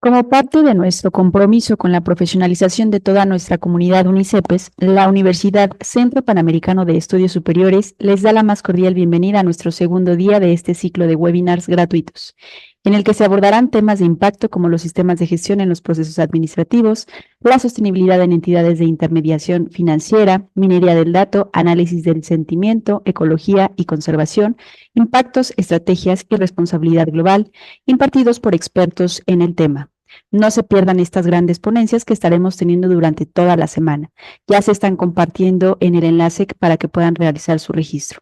Como parte de nuestro compromiso con la profesionalización de toda nuestra comunidad UNICEPES, la Universidad Centro Panamericano de Estudios Superiores les da la más cordial bienvenida a nuestro segundo día de este ciclo de webinars gratuitos, en el que se abordarán temas de impacto como los sistemas de gestión en los procesos administrativos, la sostenibilidad en entidades de intermediación financiera, minería del dato, análisis del sentimiento, ecología y conservación, impactos, estrategias y responsabilidad global, impartidos por expertos en el tema. No se pierdan estas grandes ponencias que estaremos teniendo durante toda la semana. Ya se están compartiendo en el enlace para que puedan realizar su registro.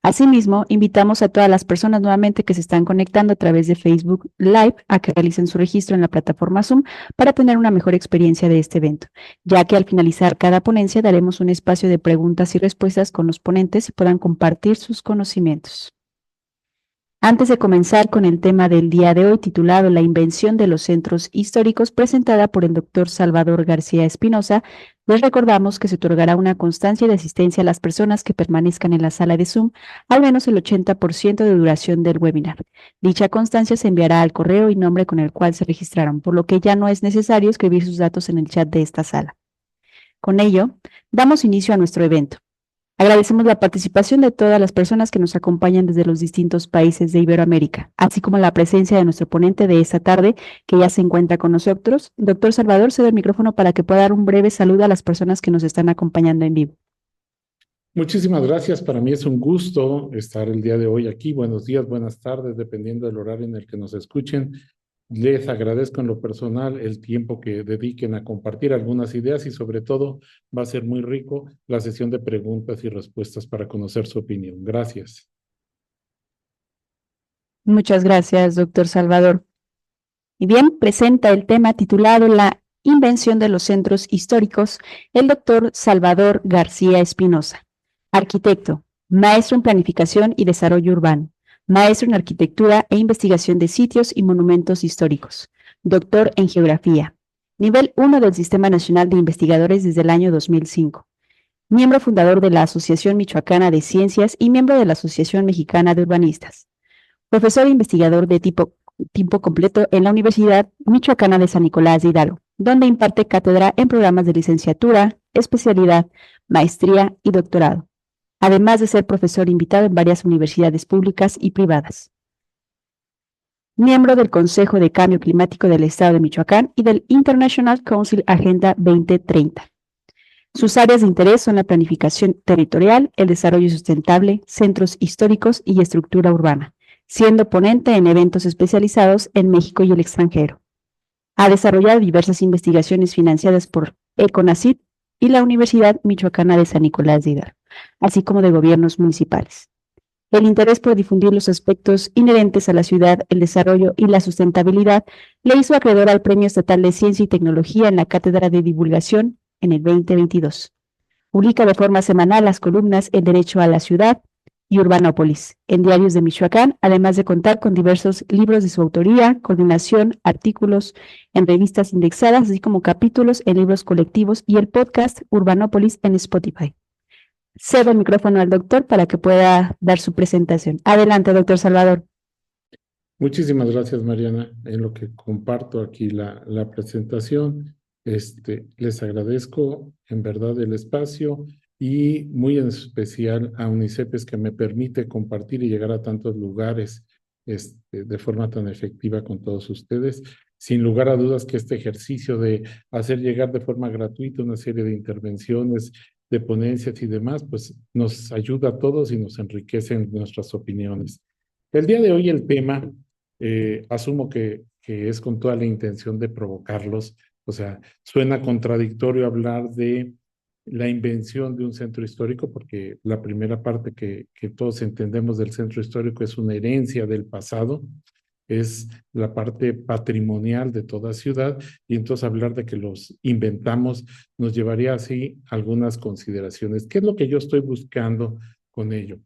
Asimismo, invitamos a todas las personas nuevamente que se están conectando a través de Facebook Live a que realicen su registro en la plataforma Zoom para tener una mejor experiencia de este evento, ya que al finalizar cada ponencia daremos un espacio de preguntas y respuestas con los ponentes y puedan compartir sus conocimientos. Antes de comenzar con el tema del día de hoy, titulado La invención de los centros históricos, presentada por el doctor Salvador García Espinosa, les recordamos que se otorgará una constancia de asistencia a las personas que permanezcan en la sala de Zoom al menos el 80% de duración del webinar. Dicha constancia se enviará al correo y nombre con el cual se registraron, por lo que ya no es necesario escribir sus datos en el chat de esta sala. Con ello, damos inicio a nuestro evento. Agradecemos la participación de todas las personas que nos acompañan desde los distintos países de Iberoamérica, así como la presencia de nuestro ponente de esta tarde, que ya se encuentra con nosotros. Doctor Salvador, cedo el micrófono para que pueda dar un breve saludo a las personas que nos están acompañando en vivo. Muchísimas gracias. Para mí es un gusto estar el día de hoy aquí. Buenos días, buenas tardes, dependiendo del horario en el que nos escuchen. Les agradezco en lo personal el tiempo que dediquen a compartir algunas ideas y sobre todo va a ser muy rico la sesión de preguntas y respuestas para conocer su opinión. Gracias. Muchas gracias, doctor Salvador. Y bien, presenta el tema titulado La invención de los centros históricos, el doctor Salvador García Espinosa, arquitecto, maestro en planificación y desarrollo urbano, maestro en arquitectura e investigación de sitios y monumentos históricos, doctor en geografía, nivel 1 del Sistema Nacional de Investigadores desde el año 2005, miembro fundador de la Asociación Michoacana de Ciencias y miembro de la Asociación Mexicana de Urbanistas, profesor e investigador de tiempo completo en la Universidad Michoacana de San Nicolás de Hidalgo, donde imparte cátedra en programas de licenciatura, especialidad, maestría y doctorado, además de ser profesor invitado en varias universidades públicas y privadas. Miembro del Consejo de Cambio Climático del Estado de Michoacán y del International Council Agenda 2030. Sus áreas de interés son la planificación territorial, el desarrollo sustentable, centros históricos y estructura urbana, siendo ponente en eventos especializados en México y el extranjero. Ha desarrollado diversas investigaciones financiadas por ECONACYT y la Universidad Michoacana de San Nicolás de Hidalgo, así como de gobiernos municipales. El interés por difundir los aspectos inherentes a la ciudad, el desarrollo y la sustentabilidad le hizo acreedor al Premio Estatal de Ciencia y Tecnología en la Cátedra de Divulgación en el 2022. Publica de forma semanal las columnas El Derecho a la Ciudad y Urbanópolis en diarios de Michoacán, además de contar con diversos libros de su autoría, coordinación, artículos en revistas indexadas, así como capítulos en libros colectivos y el podcast Urbanópolis en Spotify. Cedo el micrófono al doctor para que pueda dar su presentación. Adelante, doctor Salvador. Muchísimas gracias, Mariana. En lo que comparto aquí la presentación, les agradezco en verdad el espacio y muy en especial a UNICEPES que me permite compartir y llegar a tantos lugares de forma tan efectiva con todos ustedes. Sin lugar a dudas que este ejercicio de hacer llegar de forma gratuita una serie de intervenciones, de ponencias y demás, pues nos ayuda a todos y nos enriquece en nuestras opiniones. El día de hoy el tema asumo que es con toda la intención de provocarlos. O sea, suena contradictorio hablar de la invención de un centro histórico, porque la primera parte que todos entendemos del centro histórico es una herencia del pasado, es la parte patrimonial de toda ciudad, y entonces hablar de que los inventamos nos llevaría así a algunas consideraciones. ¿Qué es lo que yo estoy buscando con ello?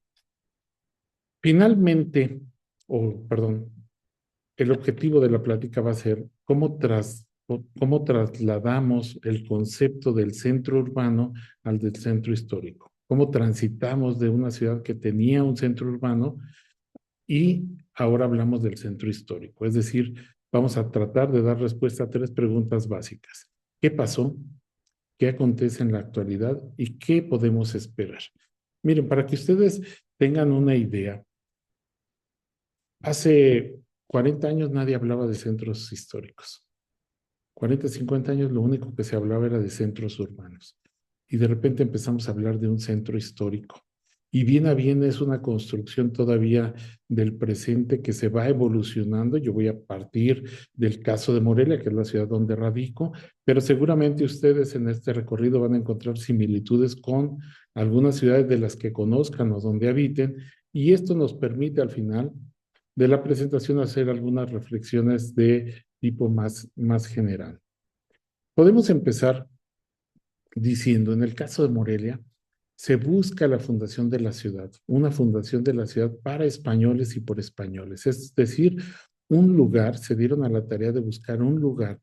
Finalmente, perdón, el objetivo de la plática va a ser cómo trasladamos el concepto del centro urbano al del centro histórico. Cómo transitamos de una ciudad que tenía un centro urbano y ahora hablamos del centro histórico. Es decir, vamos a tratar de dar respuesta a 3 preguntas básicas. ¿Qué pasó? ¿Qué acontece en la actualidad? ¿Y qué podemos esperar? Miren, para que ustedes tengan una idea, hace 40 años nadie hablaba de centros históricos. 40, 50 años lo único que se hablaba era de centros urbanos. Y de repente empezamos a hablar de un centro histórico. Y bien a bien es una construcción todavía del presente que se va evolucionando. Yo voy a partir del caso de Morelia, que es la ciudad donde radico, pero seguramente ustedes en este recorrido van a encontrar similitudes con algunas ciudades de las que conozcan o donde habiten. Y esto nos permite al final de la presentación hacer algunas reflexiones de tipo más general. Podemos empezar diciendo, en el caso de Morelia, se busca la fundación de la ciudad, una fundación de la ciudad para españoles y por españoles. Es decir, un lugar, se dieron a la tarea de buscar un lugar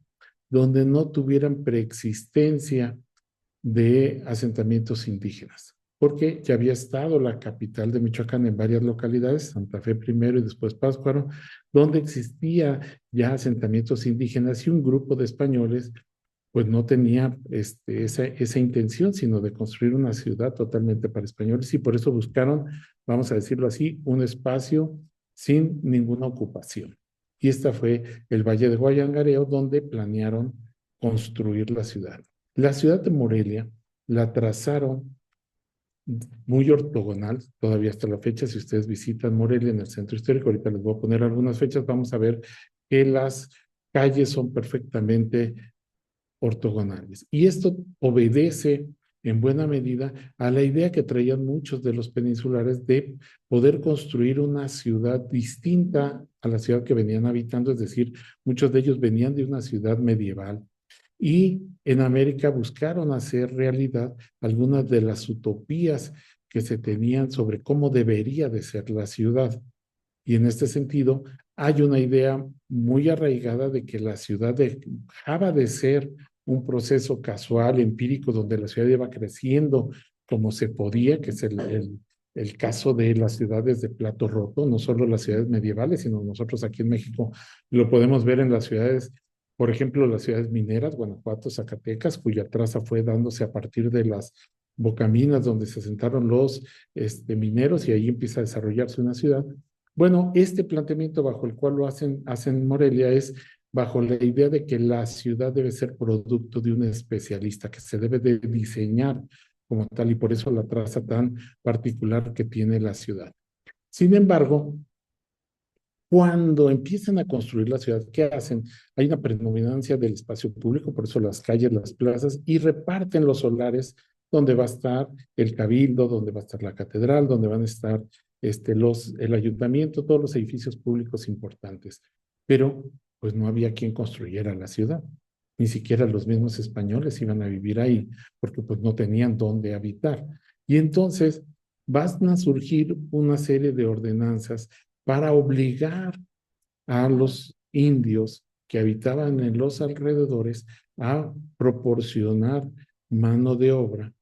donde no tuvieran preexistencia de asentamientos indígenas, porque ya había estado la capital de Michoacán en varias localidades, Santa Fe primero y después Pátzcuaro, donde existía ya asentamientos indígenas y un grupo de españoles pues no tenía esa intención, sino de construir una ciudad totalmente para españoles y por eso buscaron, vamos a decirlo así, un espacio sin ninguna ocupación. Y esta fue el Valle de Guayangareo, donde planearon construir la ciudad. La ciudad de Morelia la trazaron muy ortogonal, todavía hasta la fecha, si ustedes visitan Morelia en el centro histórico, ahorita les voy a poner algunas fechas, vamos a ver que las calles son perfectamente ortogonales. Y esto obedece en buena medida a la idea que traían muchos de los peninsulares de poder construir una ciudad distinta a la ciudad que venían habitando, es decir, muchos de ellos venían de una ciudad medieval y en América buscaron hacer realidad algunas de las utopías que se tenían sobre cómo debería de ser la ciudad. Y en este sentido, hay una idea muy arraigada de que la ciudad dejaba de ser un proceso casual, empírico, donde la ciudad iba creciendo como se podía, que es el caso de las ciudades de plato roto, no solo las ciudades medievales, sino nosotros aquí en México lo podemos ver en las ciudades, por ejemplo, las ciudades mineras, Guanajuato, Zacatecas, cuya traza fue dándose a partir de las bocaminas donde se asentaron los mineros y ahí empieza a desarrollarse una ciudad. Bueno, este planteamiento bajo el cual lo hacen Morelia es bajo la idea de que la ciudad debe ser producto de un especialista, que se debe de diseñar como tal y por eso la traza tan particular que tiene la ciudad. Sin embargo, cuando empiezan a construir la ciudad, ¿qué hacen? Hay una predominancia del espacio público, por eso las calles, las plazas, y reparten los solares donde va a estar el cabildo, donde va a estar la catedral, donde van a estar el ayuntamiento, todos los edificios públicos importantes. Pero pues no había quien construyera la ciudad. Ni siquiera los mismos españoles iban a vivir ahí, porque pues no tenían dónde habitar. Y entonces van a surgir una serie de ordenanzas para obligar a los indios que habitaban en los alrededores a proporcionar mano de obra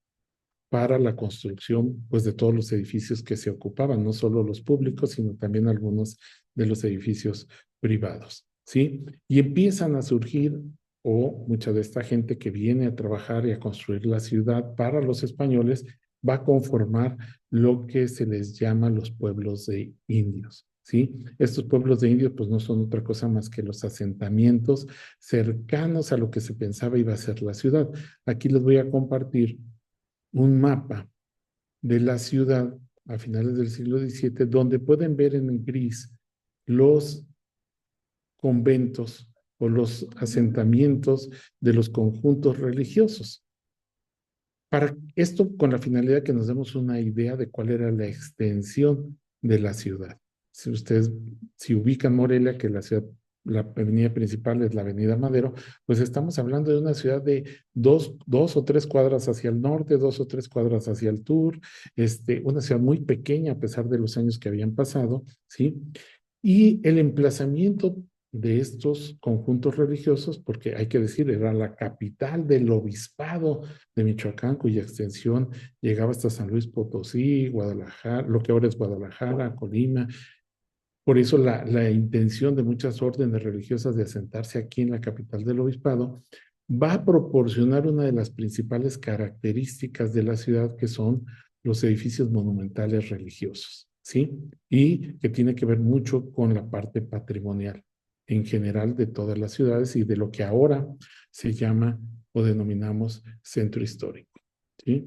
para la construcción pues de todos los edificios que se ocupaban, no solo los públicos, sino también algunos de los edificios privados, ¿sí? Y empiezan a surgir o mucha de esta gente que viene a trabajar y a construir la ciudad para los españoles va a conformar lo que se les llama los pueblos de indios, ¿sí? Estos pueblos de indios pues no son otra cosa más que los asentamientos cercanos a lo que se pensaba iba a ser la ciudad. Aquí les voy a compartir un mapa de la ciudad a finales del siglo XVII, donde pueden ver en gris los conventos o los asentamientos de los conjuntos religiosos. Para esto, con la finalidad que nos demos una idea de cuál era la extensión de la ciudad. Si ustedes, si ubican Morelia, que la ciudad, la avenida principal es la Avenida Madero, pues estamos hablando de una ciudad de dos o tres cuadras hacia el norte, 2 o 3 cuadras hacia el sur, una ciudad muy pequeña a pesar de los años que habían pasado, ¿sí? Y el emplazamiento de estos conjuntos religiosos, porque hay que decir, era la capital del obispado de Michoacán, cuya extensión llegaba hasta San Luis Potosí, Guadalajara, lo que ahora es Guadalajara, Colima, Por eso la intención de muchas órdenes religiosas de asentarse aquí en la capital del obispado va a proporcionar una de las principales características de la ciudad, que son los edificios monumentales religiosos, ¿sí? Y que tiene que ver mucho con la parte patrimonial en general de todas las ciudades y de lo que ahora se llama o denominamos centro histórico, ¿sí?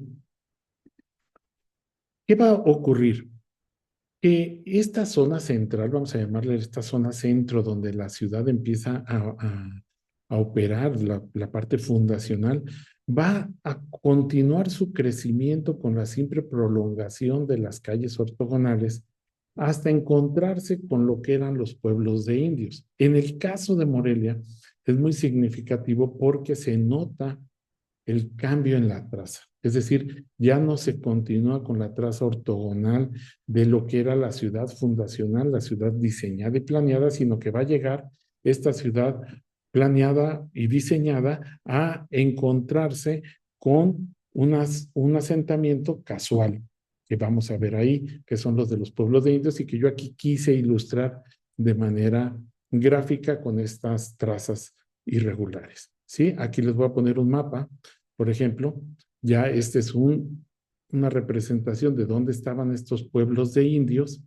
¿Qué va a ocurrir? Que esta zona central, vamos a llamarle esta zona centro, donde la ciudad empieza a operar la parte fundacional, va a continuar su crecimiento con la simple prolongación de las calles ortogonales hasta encontrarse con lo que eran los pueblos de indios. En el caso de Morelia es muy significativo porque se nota el cambio en la traza. Es decir, ya no se continúa con la traza ortogonal de lo que era la ciudad fundacional, la ciudad diseñada y planeada, sino que va a llegar esta ciudad planeada y diseñada a encontrarse con un asentamiento casual, que vamos a ver ahí, que son los de los pueblos de indios y que yo aquí quise ilustrar de manera gráfica con estas trazas irregulares. ¿Sí? Aquí les voy a poner un mapa, por ejemplo, ya este es una representación de dónde estaban estos pueblos de indios,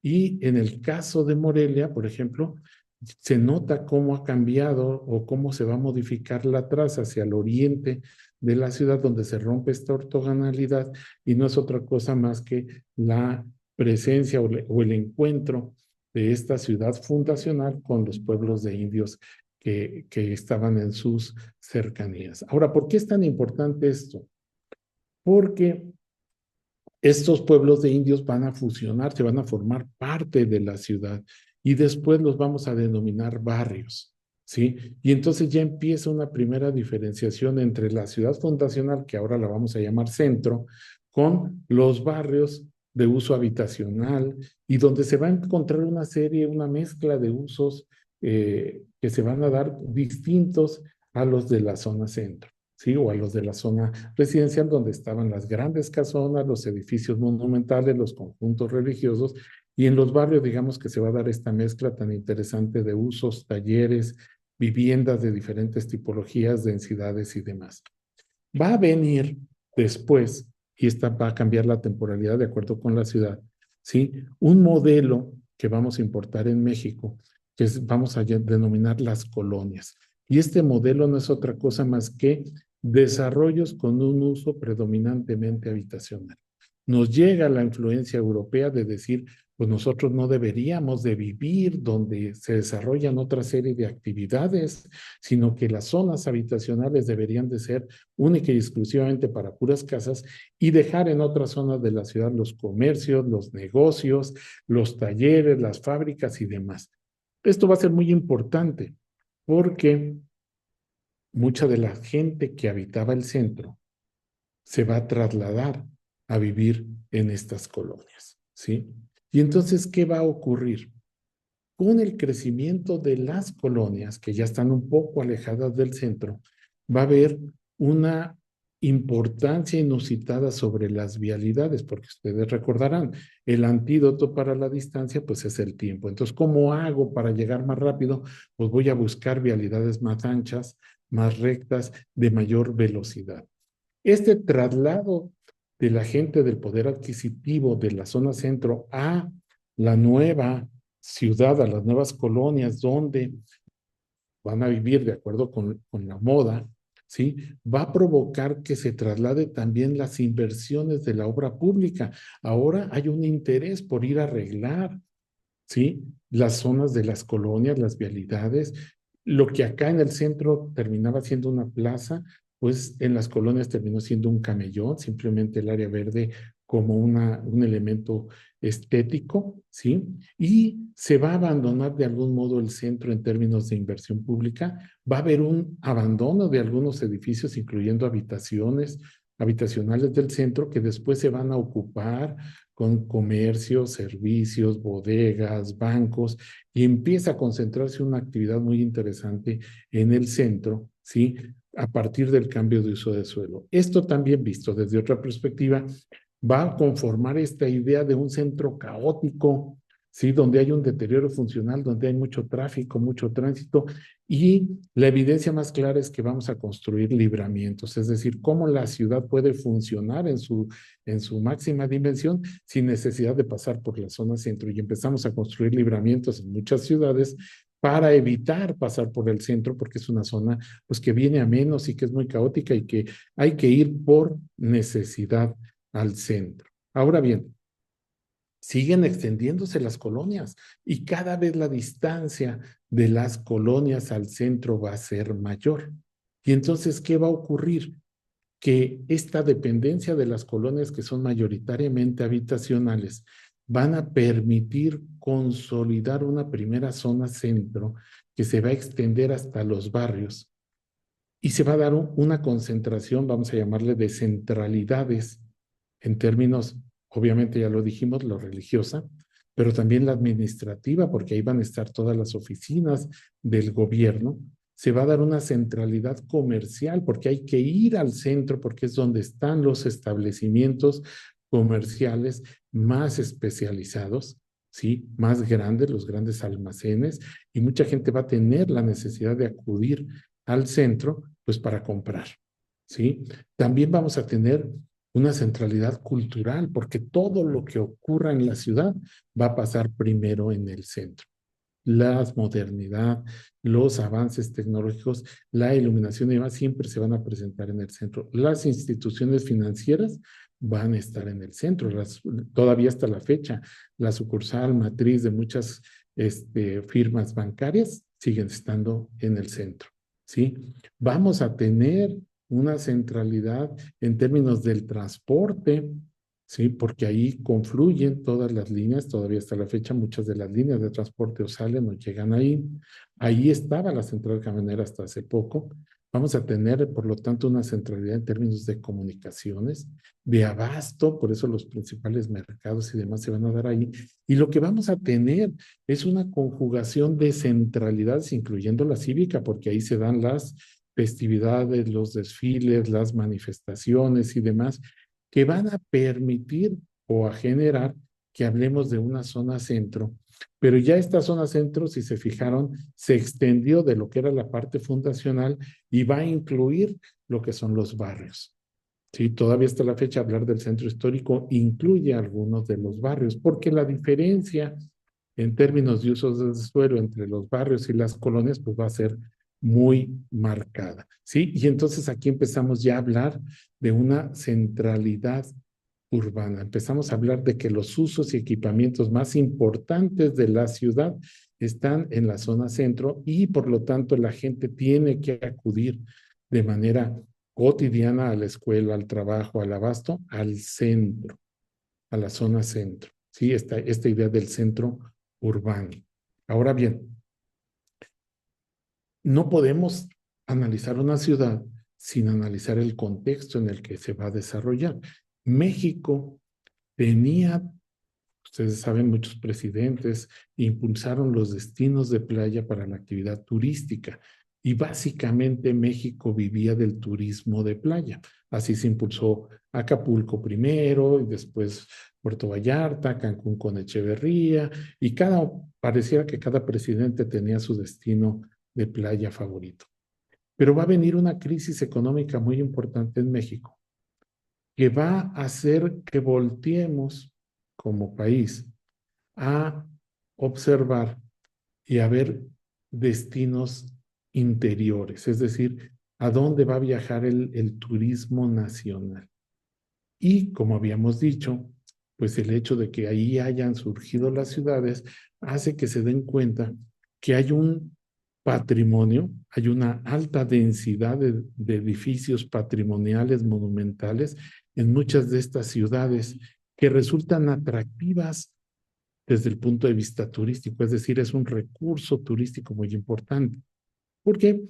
y en el caso de Morelia, por ejemplo, se nota cómo ha cambiado o cómo se va a modificar la traza hacia el oriente de la ciudad, donde se rompe esta ortogonalidad y no es otra cosa más que la presencia o el encuentro de esta ciudad fundacional con los pueblos de indios que estaban en sus cercanías. Ahora, ¿por qué es tan importante esto? Porque estos pueblos de indios van a fusionarse, van a formar parte de la ciudad y después los vamos a denominar barrios, ¿sí? Y entonces ya empieza una primera diferenciación entre la ciudad fundacional, que ahora la vamos a llamar centro, con los barrios de uso habitacional y donde se va a encontrar una serie, una mezcla de usos que se van a dar distintos a los de la zona centro, ¿sí? O a los de la zona residencial, donde estaban las grandes casonas, los edificios monumentales, los conjuntos religiosos, y en los barrios, digamos que se va a dar esta mezcla tan interesante de usos, talleres, viviendas de diferentes tipologías, densidades y demás. Va a venir después, y esta va a cambiar la temporalidad de acuerdo con la ciudad, ¿sí? Un modelo que vamos a importar en México, vamos a denominar las colonias. Y este modelo no es otra cosa más que desarrollos con un uso predominantemente habitacional. Nos llega la influencia europea de decir, pues nosotros no deberíamos de vivir donde se desarrollan otra serie de actividades, sino que las zonas habitacionales deberían de ser única y exclusivamente para puras casas y dejar en otras zonas de la ciudad los comercios, los negocios, los talleres, las fábricas y demás. Esto va a ser muy importante porque mucha de la gente que habitaba el centro se va a trasladar a vivir en estas colonias, ¿sí? Y entonces, ¿qué va a ocurrir? Con el crecimiento de las colonias, que ya están un poco alejadas del centro, va a haber una importancia inusitada sobre las vialidades, porque ustedes recordarán, el antídoto para la distancia, pues es el tiempo. Entonces, ¿cómo hago para llegar más rápido? Pues voy a buscar vialidades más anchas, más rectas, de mayor velocidad. Este traslado de la gente del poder adquisitivo de la zona centro a la nueva ciudad, a las nuevas colonias donde van a vivir de acuerdo con la moda, ¿sí? Va a provocar que se traslade también las inversiones de la obra pública. Ahora hay un interés por ir a arreglar, ¿sí? Las zonas de las colonias, las vialidades. Lo que acá en el centro terminaba siendo una plaza, pues en las colonias terminó siendo un camellón, simplemente el área verde como un elemento estético, ¿sí? Y se va a abandonar de algún modo el centro en términos de inversión pública. Va a haber un abandono de algunos edificios, incluyendo habitacionales del centro, que después se van a ocupar con comercios, servicios, bodegas, bancos, y empieza a concentrarse una actividad muy interesante en el centro, ¿sí? A partir del cambio de uso de suelo. Esto también visto desde otra perspectiva, va a conformar esta idea de un centro caótico, ¿sí? Donde hay un deterioro funcional, donde hay mucho tráfico, mucho tránsito, y la evidencia más clara es que vamos a construir libramientos, es decir, cómo la ciudad puede funcionar en su máxima dimensión sin necesidad de pasar por la zona centro. Y empezamos a construir libramientos en muchas ciudades para evitar pasar por el centro, porque es una zona pues que viene a menos y que es muy caótica y que hay que ir por necesidad al centro. Ahora bien, siguen extendiéndose las colonias y cada vez la distancia de las colonias al centro va a ser mayor. Y entonces, ¿qué va a ocurrir? Que esta dependencia de las colonias que son mayoritariamente habitacionales van a permitir consolidar una primera zona centro que se va a extender hasta los barrios y se va a dar una concentración, vamos a llamarle de centralidades en términos, obviamente ya lo dijimos, lo religiosa, pero también la administrativa, porque ahí van a estar todas las oficinas del gobierno. Se va a dar una centralidad comercial, porque hay que ir al centro, porque es donde están los establecimientos comerciales más especializados, ¿sí? Más grandes, los grandes almacenes, y mucha gente va a tener la necesidad de acudir al centro, pues para comprar, ¿sí? También vamos a tener una centralidad cultural, porque todo lo que ocurra en la ciudad va a pasar primero en el centro. La modernidad, los avances tecnológicos, la iluminación y demás siempre se van a presentar en el centro. Las instituciones financieras van a estar en el centro. Todavía hasta la fecha, la sucursal matriz de muchas firmas bancarias siguen estando en el centro, ¿sí? Vamos a tener una centralidad en términos del transporte, ¿sí? Porque ahí confluyen todas las líneas, todavía hasta la fecha muchas de las líneas de transporte o salen o llegan ahí. Ahí estaba la central camionera hasta hace poco. Vamos a tener, por lo tanto, una centralidad en términos de comunicaciones, de abasto, por eso los principales mercados y demás se van a dar ahí. Y lo que vamos a tener es una conjugación de centralidades, incluyendo la cívica, porque ahí se dan las festividades, los desfiles, las manifestaciones y demás, que van a permitir o a generar que hablemos de una zona centro. Pero ya esta zona centro, si se fijaron, se extendió de lo que era la parte fundacional y va a incluir lo que son los barrios. Sí, todavía hasta la fecha hablar del centro histórico incluye algunos de los barrios, porque la diferencia en términos de usos del suelo entre los barrios y las colonias, pues va a ser muy marcada, ¿sí? Y entonces aquí empezamos ya a hablar de una centralidad urbana. Empezamos a hablar de que los usos y equipamientos más importantes de la ciudad están en la zona centro y por lo tanto la gente tiene que acudir de manera cotidiana a la escuela, al trabajo, al abasto, al centro, a la zona centro. Sí, esta idea del centro urbano. Ahora bien, no podemos analizar una ciudad sin analizar el contexto en el que se va a desarrollar. México tenía, ustedes saben, muchos presidentes impulsaron los destinos de playa para la actividad turística y básicamente México vivía del turismo de playa. Así se impulsó Acapulco primero y después Puerto Vallarta, Cancún con Echeverría y pareciera que cada presidente tenía su destino de playa favorito. Pero va a venir una crisis económica muy importante en México que va a hacer que volteemos como país a observar y a ver destinos interiores, es decir, a dónde va a viajar el turismo nacional. Y como habíamos dicho, pues el hecho de que ahí hayan surgido las ciudades hace que se den cuenta que hay un patrimonio, hay una alta densidad de edificios patrimoniales, monumentales en muchas de estas ciudades que resultan atractivas desde el punto de vista turístico, es decir, es un recurso turístico muy importante. Porque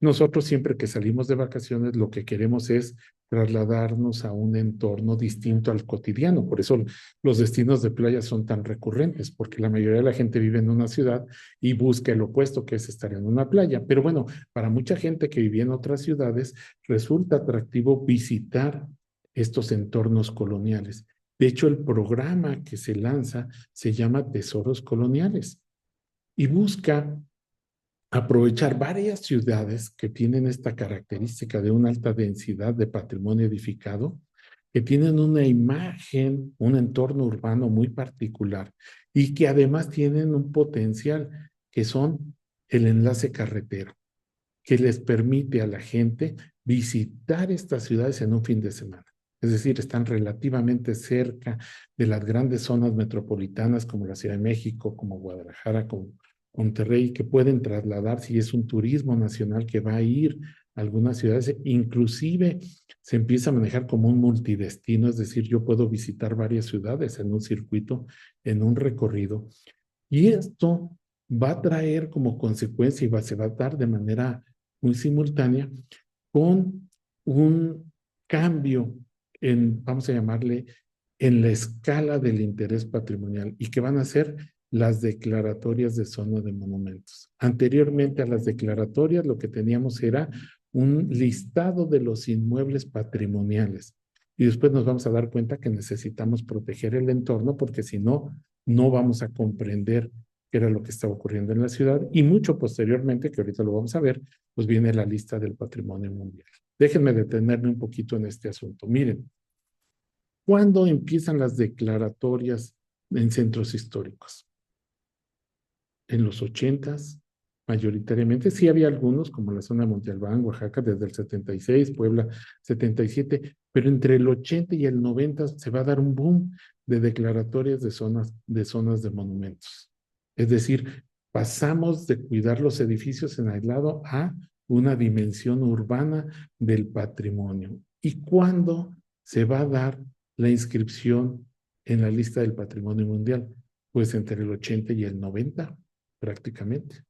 nosotros siempre que salimos de vacaciones lo que queremos es trasladarnos a un entorno distinto al cotidiano. Por eso los destinos de playa son tan recurrentes, porque la mayoría de la gente vive en una ciudad y busca el opuesto, que es estar en una playa. Pero bueno, para mucha gente que vivía en otras ciudades, resulta atractivo visitar estos entornos coloniales. De hecho, el programa que se lanza se llama Tesoros Coloniales y busca aprovechar varias ciudades que tienen esta característica de una alta densidad de patrimonio edificado, que tienen una imagen, un entorno urbano muy particular y que además tienen un potencial que son el enlace carretero, que les permite a la gente visitar estas ciudades en un fin de semana. Es decir, están relativamente cerca de las grandes zonas metropolitanas como la Ciudad de México, como Guadalajara, como Monterrey, que pueden trasladar si es un turismo nacional que va a ir a algunas ciudades. Inclusive se empieza a manejar como un multidestino, es decir, yo puedo visitar varias ciudades en un circuito, en un recorrido. Y esto va a traer como consecuencia y se va a dar de manera muy simultánea con un cambio en, vamos a llamarle, en la escala del interés patrimonial y que van a ser las declaratorias de zona de monumentos. Anteriormente a las declaratorias lo que teníamos era un listado de los inmuebles patrimoniales y después nos vamos a dar cuenta que necesitamos proteger el entorno porque si no, no vamos a comprender qué era lo que estaba ocurriendo en la ciudad y mucho posteriormente, que ahorita lo vamos a ver, pues viene la lista del patrimonio mundial. Déjenme detenerme un poquito en este asunto. Miren, ¿cuándo empiezan las declaratorias en centros históricos? En los 80s, mayoritariamente. Sí había algunos, como la zona de Monte Albán, Oaxaca, desde el 76, Puebla 77, pero entre el 80 y el 90 se va a dar un boom de declaratorias de zonas de monumentos. Es decir, pasamos de cuidar los edificios en aislado a una dimensión urbana del patrimonio. ¿Y cuándo se va a dar la inscripción en la lista del patrimonio mundial? Pues entre el 80 y el 90 prácticamente,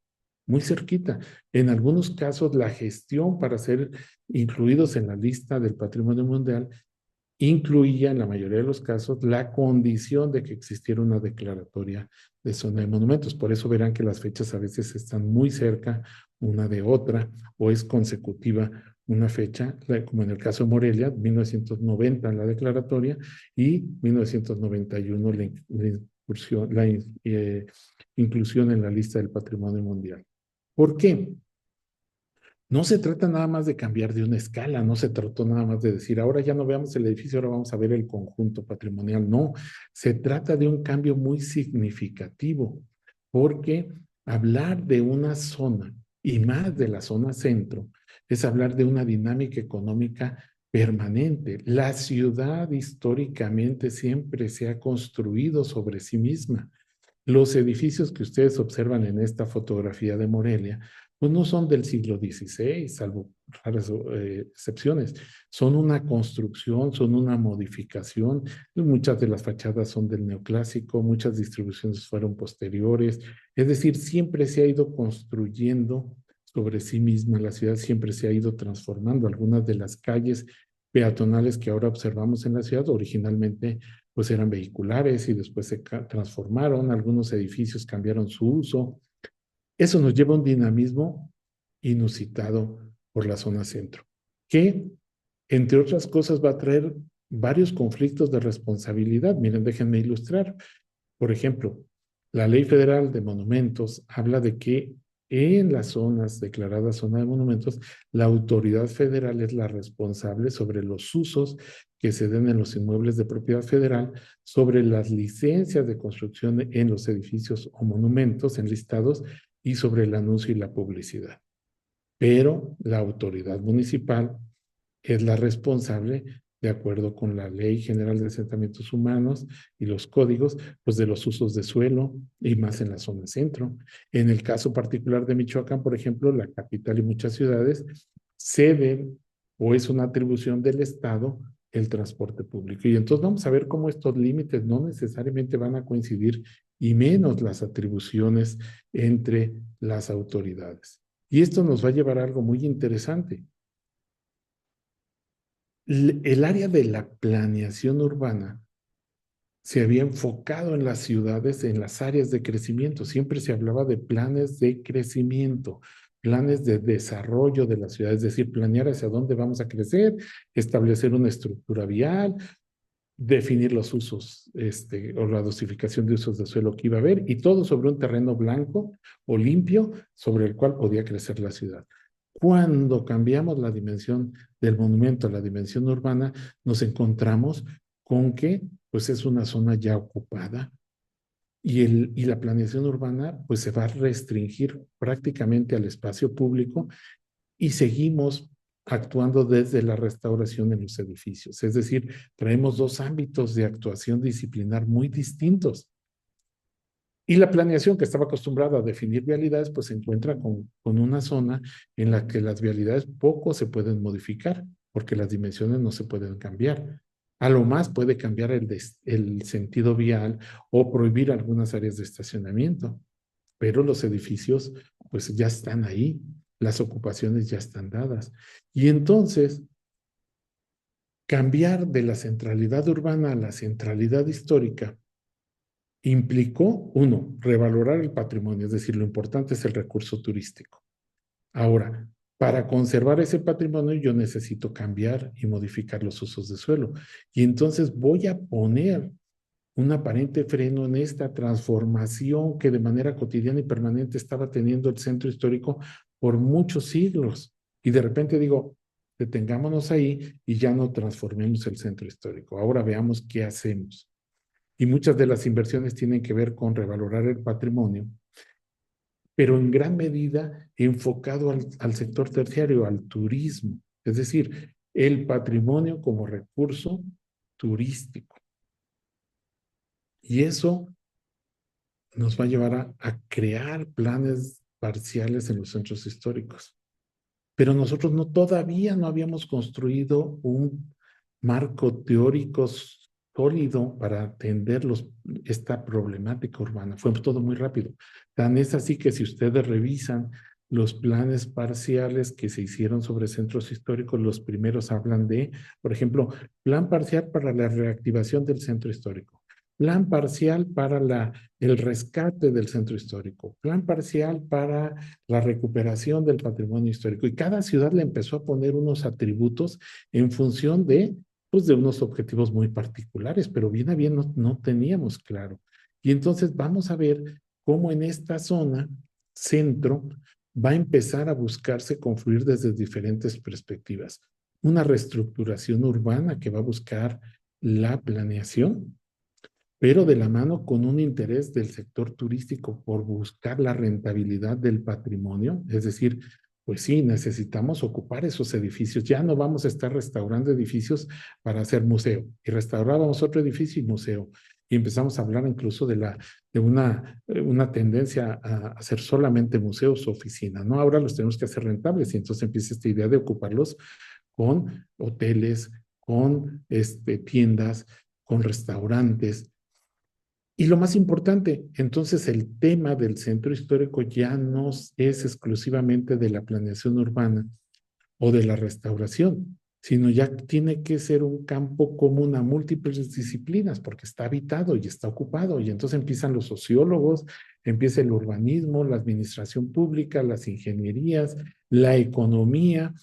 muy cerquita. En algunos casos, la gestión para ser incluidos en la lista del patrimonio mundial incluía, en la mayoría de los casos, la condición de que existiera una declaratoria de zona de monumentos. Por eso verán que las fechas a veces están muy cerca una de otra o es consecutiva una fecha, como en el caso de Morelia, 1990 la declaratoria y 1991 la inclusión en la lista del patrimonio mundial. ¿Por qué? No se trata nada más de cambiar de una escala, no se trató nada más de decir, ahora ya no veamos el edificio, ahora vamos a ver el conjunto patrimonial. No, se trata de un cambio muy significativo, porque hablar de una zona y más de la zona centro es hablar de una dinámica económica permanente. La ciudad históricamente siempre se ha construido sobre sí misma. Los edificios que ustedes observan en esta fotografía de Morelia, pues no son del siglo XVI, salvo raras excepciones. Son una construcción, son una modificación. Muchas de las fachadas son del neoclásico, muchas distribuciones fueron posteriores. Es decir, siempre se ha ido construyendo sobre sí misma. La ciudad siempre se ha ido transformando. Algunas de las calles peatonales que ahora observamos en la ciudad originalmente pues eran vehiculares y después se transformaron, algunos edificios cambiaron su uso. Eso nos lleva a un dinamismo inusitado por la zona centro, que entre otras cosas va a traer varios conflictos de responsabilidad. Miren, déjenme ilustrar. Por ejemplo, la Ley Federal de Monumentos habla de que en las zonas declaradas zona de monumentos, la autoridad federal es la responsable sobre los usos que se den en los inmuebles de propiedad federal, sobre las licencias de construcción en los edificios o monumentos enlistados y sobre el anuncio y la publicidad. Pero la autoridad municipal es la responsable, de acuerdo con la Ley General de Asentamientos Humanos y los códigos, pues de los usos de suelo y más en la zona centro. En el caso particular de Michoacán, por ejemplo, la capital y muchas ciudades ceden o es una atribución del Estado el transporte público. Y entonces vamos a ver cómo estos límites no necesariamente van a coincidir y menos las atribuciones entre las autoridades. Y esto nos va a llevar a algo muy interesante. El área de la planeación urbana se había enfocado en las ciudades, en las áreas de crecimiento. Siempre se hablaba de planes de crecimiento, planes de desarrollo de la ciudad, es decir, planear hacia dónde vamos a crecer, establecer una estructura vial, definir los usos o la dosificación de usos de suelo que iba a haber, y todo sobre un terreno blanco o limpio sobre el cual podía crecer la ciudad. Cuando cambiamos la dimensión del monumento a la dimensión urbana, nos encontramos con que pues es una zona ya ocupada, y la planeación urbana pues se va a restringir prácticamente al espacio público, y seguimos actuando desde la restauración en los edificios. Es decir, traemos dos ámbitos de actuación disciplinar muy distintos. Y la planeación, que estaba acostumbrada a definir vialidades, pues se encuentra con una zona en la que las vialidades poco se pueden modificar, porque las dimensiones no se pueden cambiar. A lo más puede cambiar el sentido vial o prohibir algunas áreas de estacionamiento, pero los edificios pues ya están ahí, las ocupaciones ya están dadas. Y entonces, cambiar de la centralidad urbana a la centralidad histórica implicó, uno, revalorar el patrimonio, es decir, lo importante es el recurso turístico. Ahora, para conservar ese patrimonio yo necesito cambiar y modificar los usos de suelo. Y entonces voy a poner un aparente freno en esta transformación que de manera cotidiana y permanente estaba teniendo el centro histórico por muchos siglos. Y de repente digo, detengámonos ahí y ya no transformemos el centro histórico. Ahora veamos qué hacemos. Y muchas de las inversiones tienen que ver con revalorar el patrimonio, pero en gran medida enfocado al sector terciario, al turismo. Es decir, el patrimonio como recurso turístico. Y eso nos va a llevar a crear planes parciales en los centros históricos. Pero nosotros todavía no habíamos construido un marco teórico sólido para atender esta problemática urbana. Fue todo muy rápido. Tan es así que si ustedes revisan los planes parciales que se hicieron sobre centros históricos, los primeros hablan de, por ejemplo, plan parcial para la reactivación del centro histórico, plan parcial para el rescate del centro histórico, plan parcial para la recuperación del patrimonio histórico. Y cada ciudad le empezó a poner unos atributos en función pues, de unos objetivos muy particulares, pero bien a bien no teníamos claro. Y entonces vamos a ver cómo en esta zona centro va a empezar a buscarse confluir desde diferentes perspectivas. Una reestructuración urbana que va a buscar la planeación, pero de la mano con un interés del sector turístico por buscar la rentabilidad del patrimonio. Es decir, pues sí, necesitamos ocupar esos edificios. Ya no vamos a estar restaurando edificios para hacer museo. Y restaurábamos otro edificio y museo. Y empezamos a hablar incluso de una tendencia a hacer solamente museos o oficinas, ¿no? Ahora los tenemos que hacer rentables, y entonces empieza esta idea de ocuparlos con hoteles, con tiendas, con restaurantes. Y lo más importante, entonces el tema del centro histórico ya no es exclusivamente de la planeación urbana o de la restauración, sino ya tiene que ser un campo común a múltiples disciplinas, porque está habitado y está ocupado. Y entonces empiezan los sociólogos, empieza el urbanismo, la administración pública, las ingenierías, la economía,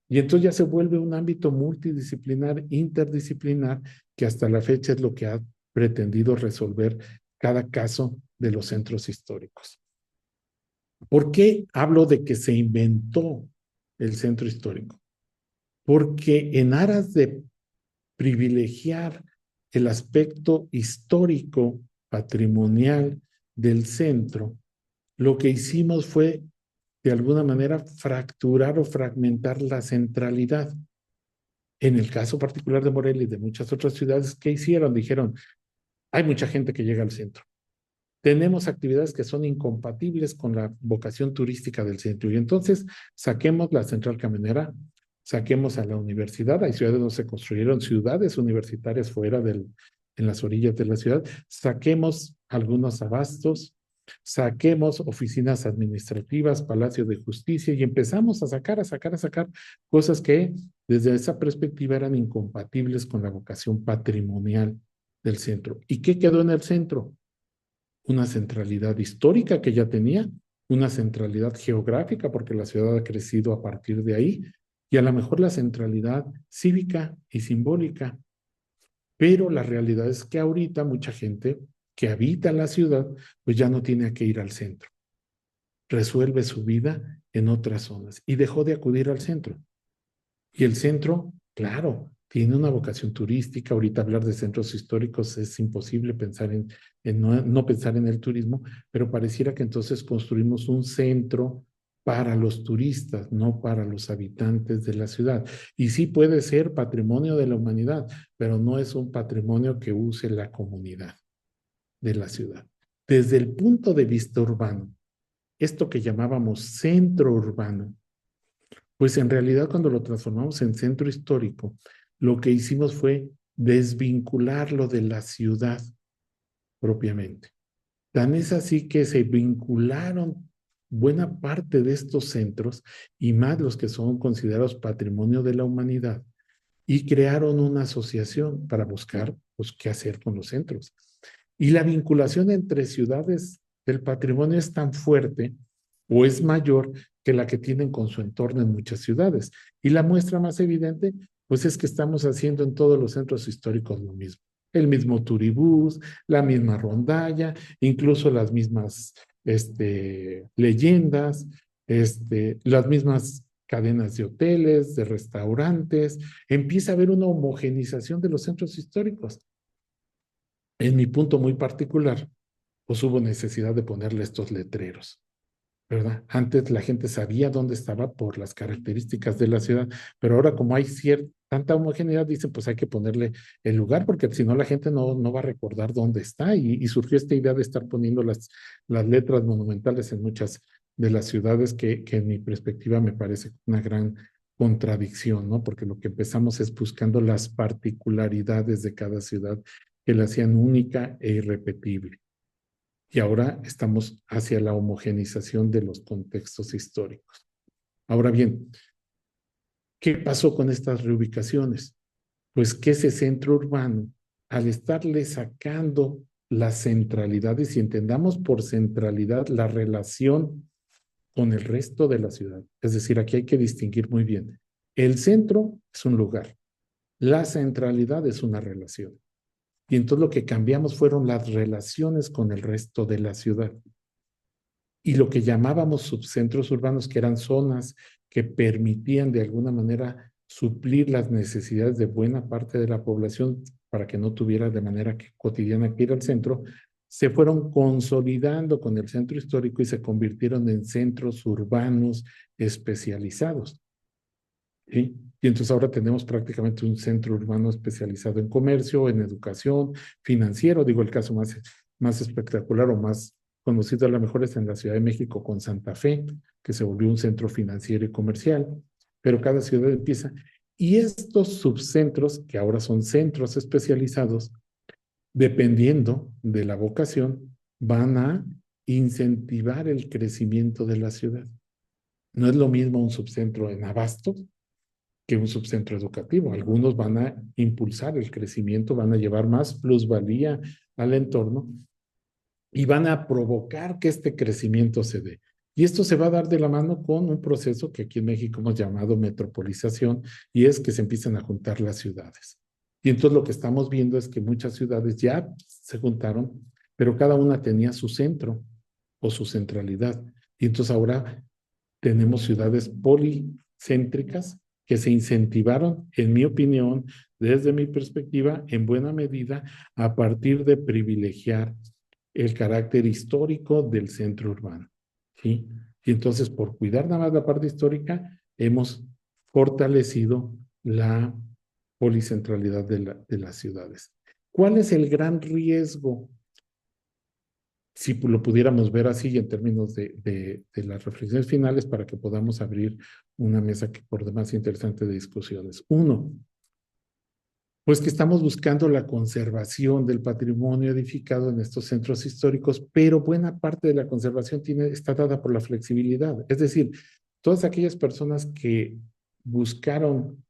y entonces ya se vuelve un ámbito multidisciplinar, interdisciplinar, que hasta la fecha es lo que ha pretendido resolver cada caso de los centros históricos. ¿Por qué hablo de que se inventó el centro histórico? Porque en aras de privilegiar el aspecto histórico, patrimonial del centro, lo que hicimos fue, de alguna manera, fracturar o fragmentar la centralidad. En el caso particular de Morelia y de muchas otras ciudades, ¿qué hicieron? Dijeron, hay mucha gente que llega al centro. Tenemos actividades que son incompatibles con la vocación turística del centro. Y entonces saquemos la central camionera, saquemos a la universidad. Hay ciudades donde se construyeron ciudades universitarias en las orillas de la ciudad. Saquemos algunos abastos, saquemos oficinas administrativas, Palacio de Justicia, y empezamos a sacar cosas que desde esa perspectiva eran incompatibles con la vocación patrimonial del centro. ¿Y qué quedó en el centro? Una centralidad histórica que ya tenía, una centralidad geográfica, porque la ciudad ha crecido a partir de ahí, y a lo mejor la centralidad cívica y simbólica. Pero la realidad es que ahorita mucha gente que habita la ciudad, pues ya no tiene que ir al centro. Resuelve su vida en otras zonas y dejó de acudir al centro. Y el centro, claro, tiene una vocación turística. Ahorita hablar de centros históricos es imposible pensar en no pensar en el turismo, pero pareciera que entonces construimos un centro para los turistas, no para los habitantes de la ciudad. Y sí puede ser patrimonio de la humanidad, pero no es un patrimonio que use la comunidad de la ciudad. Desde el punto de vista urbano, esto que llamábamos centro urbano, pues en realidad cuando lo transformamos en centro histórico, lo que hicimos fue desvincularlo de la ciudad propiamente. Tan es así que se vincularon buena parte de estos centros y más los que son considerados patrimonio de la humanidad y crearon una asociación para buscar pues, qué hacer con los centros. Y la vinculación entre ciudades del patrimonio es tan fuerte o es mayor que la que tienen con su entorno en muchas ciudades. Y la muestra más evidente, pues es que estamos haciendo en todos los centros históricos lo mismo. El mismo turibús, la misma rondalla, incluso las mismas leyendas, las mismas cadenas de hoteles, de restaurantes. Empieza a haber una homogenización de los centros históricos. En mi punto muy particular, pues hubo necesidad de ponerle estos letreros, ¿verdad? Antes la gente sabía dónde estaba por las características de la ciudad, pero ahora como hay tanta homogeneidad, dicen, pues hay que ponerle el lugar, porque si no la gente no va a recordar dónde está, y surgió esta idea de estar poniendo las letras monumentales en muchas de las ciudades que en mi perspectiva me parece una gran contradicción, ¿no? Porque lo que empezamos es buscando las particularidades de cada ciudad que la hacían única e irrepetible. Y ahora estamos hacia la homogenización de los contextos históricos. Ahora bien, ¿qué pasó con estas reubicaciones? Pues que ese centro urbano, al estarle sacando las centralidades, y entendamos por centralidad la relación con el resto de la ciudad, es decir, aquí hay que distinguir muy bien. El centro es un lugar, la centralidad es una relación. Y entonces lo que cambiamos fueron las relaciones con el resto de la ciudad. Y lo que llamábamos subcentros urbanos, que eran zonas que permitían de alguna manera suplir las necesidades de buena parte de la población para que no tuviera de manera cotidiana que ir al centro, se fueron consolidando con el centro histórico y se convirtieron en centros urbanos especializados. ¿Sí? Y entonces ahora tenemos prácticamente un centro urbano especializado en comercio, en educación, financiero. Digo, el caso más espectacular o más conocido a lo mejor es en la Ciudad de México con Santa Fe, que se volvió un centro financiero y comercial, pero cada ciudad empieza. Y estos subcentros, que ahora son centros especializados, dependiendo de la vocación, van a incentivar el crecimiento de la ciudad. No es lo mismo un subcentro en Abastos que un subcentro educativo. Algunos van a impulsar el crecimiento, van a llevar más plusvalía al entorno y van a provocar que este crecimiento se dé. Y esto se va a dar de la mano con un proceso que aquí en México hemos llamado metropolización, y es que se empiezan a juntar las ciudades. Y entonces lo que estamos viendo es que muchas ciudades ya se juntaron, pero cada una tenía su centro o su centralidad. Y entonces ahora tenemos ciudades policéntricas que se incentivaron, en mi opinión, desde mi perspectiva, en buena medida, a partir de privilegiar el carácter histórico del centro urbano. ¿Sí? Y entonces, por cuidar nada más la parte histórica, hemos fortalecido la policentralidad de las ciudades. ¿Cuál es el gran riesgo? Si lo pudiéramos ver así en términos de las reflexiones finales para que podamos abrir una mesa que por demás interesante de discusiones. Uno, pues que estamos buscando la conservación del patrimonio edificado en estos centros históricos, pero buena parte de la conservación está dada por la flexibilidad. Es decir, todas aquellas personas que buscaron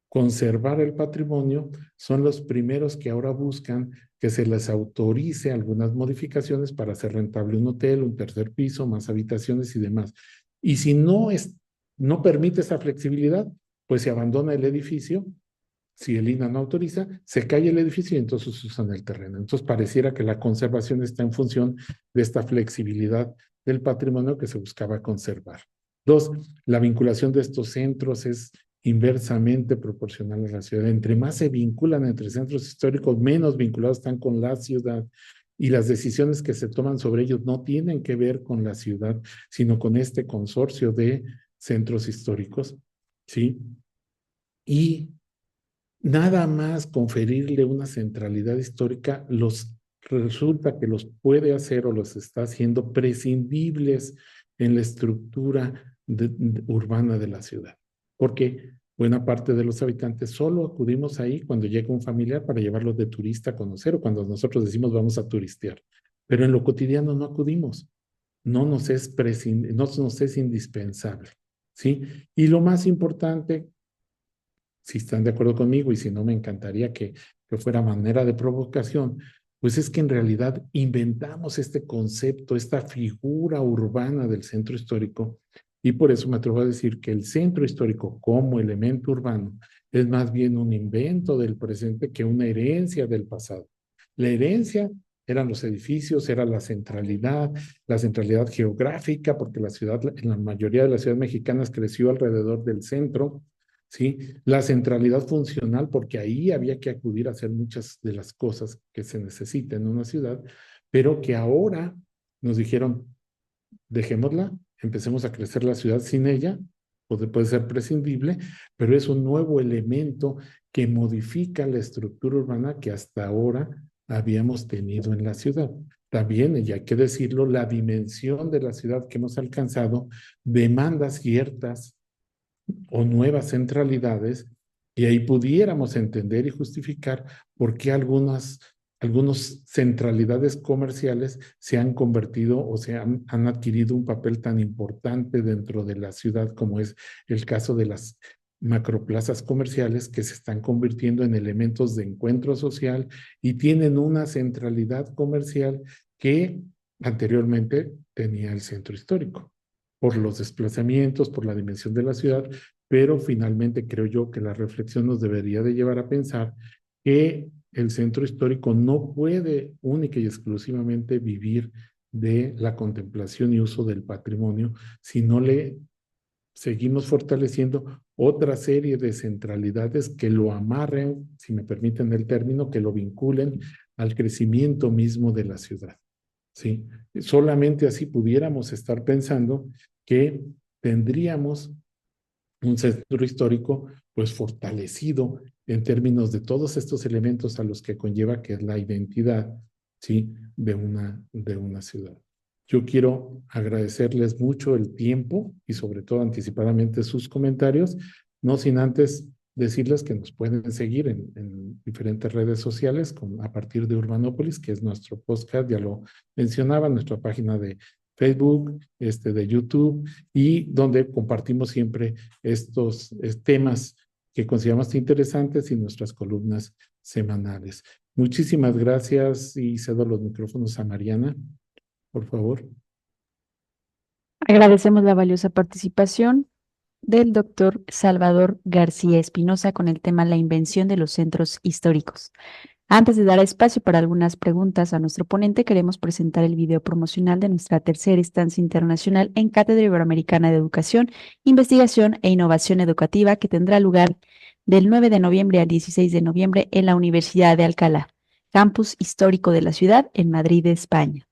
conservar el patrimonio son los primeros que ahora buscan que se les autorice algunas modificaciones para hacer rentable un hotel, un tercer piso, más habitaciones y demás. Y si no permite esa flexibilidad, pues se abandona el edificio Si el INAH no autoriza, se cae el edificio y entonces usan el terreno. Entonces pareciera que la conservación está en función de esta flexibilidad del patrimonio que se buscaba conservar. Dos, la vinculación de estos centros es inversamente proporcional a la ciudad. Entre más se vinculan entre centros históricos, menos vinculados están con la ciudad. Y las decisiones que se toman sobre ellos no tienen que ver con la ciudad, sino con este consorcio de centros históricos, ¿sí? Y nada más conferirle una centralidad histórica resulta que los puede hacer o los está haciendo prescindibles en la estructura urbana de la ciudad. Porque buena parte de los habitantes solo acudimos ahí cuando llega un familiar para llevarlos de turista a conocer o cuando nosotros decimos vamos a turistear. Pero en lo cotidiano no acudimos. No nos es indispensable, ¿sí? Y lo más importante, si están de acuerdo conmigo y si no me encantaría que fuera manera de provocación, pues es que en realidad inventamos este concepto, esta figura urbana del centro histórico y por eso me atrevo a decir que el centro histórico como elemento urbano es más bien un invento del presente que una herencia del pasado. La herencia eran los edificios, era la centralidad geográfica, porque la ciudad, en la mayoría de las ciudades mexicanas creció alrededor del centro, ¿sí? La centralidad funcional, porque ahí había que acudir a hacer muchas de las cosas que se necesitan en una ciudad, pero que ahora nos dijeron, dejémosla, empecemos a crecer la ciudad sin ella, puede ser prescindible, pero es un nuevo elemento que modifica la estructura urbana que hasta ahora habíamos tenido en la ciudad. También, y hay que decirlo, la dimensión de la ciudad que hemos alcanzado demanda ciertas o nuevas centralidades, y ahí pudiéramos entender y justificar por qué algunas centralidades comerciales se han convertido o han adquirido un papel tan importante dentro de la ciudad, como es el caso de las macroplazas comerciales que se están convirtiendo en elementos de encuentro social y tienen una centralidad comercial que anteriormente tenía el centro histórico, por los desplazamientos, por la dimensión de la ciudad, pero finalmente creo yo que la reflexión nos debería de llevar a pensar que el centro histórico no puede única y exclusivamente vivir de la contemplación y uso del patrimonio, si no le seguimos fortaleciendo otra serie de centralidades que lo amarren, si me permiten el término, que lo vinculen al crecimiento mismo de la ciudad, ¿sí? Solamente así pudiéramos estar pensando que tendríamos un centro histórico pues fortalecido en términos de todos estos elementos a los que conlleva que es la identidad, ¿sí? de una ciudad. Yo quiero agradecerles mucho el tiempo y sobre todo anticipadamente sus comentarios, no sin antes decirles que nos pueden seguir en diferentes redes sociales a partir de Urbanópolis, que es nuestro podcast, ya lo mencionaba, nuestra página de Facebook, de YouTube, y donde compartimos siempre estos temas que consideramos interesantes y nuestras columnas semanales. Muchísimas gracias y cedo los micrófonos a Mariana, por favor. Agradecemos la valiosa participación del doctor Salvador García Espinosa con el tema La invención de los centros históricos. Antes de dar espacio para algunas preguntas a nuestro ponente, queremos presentar el video promocional de nuestra tercera estancia internacional en Cátedra Iberoamericana de Educación, Investigación e Innovación Educativa, que tendrá lugar del 9 de noviembre al 16 de noviembre en la Universidad de Alcalá, campus histórico de la ciudad en Madrid, España.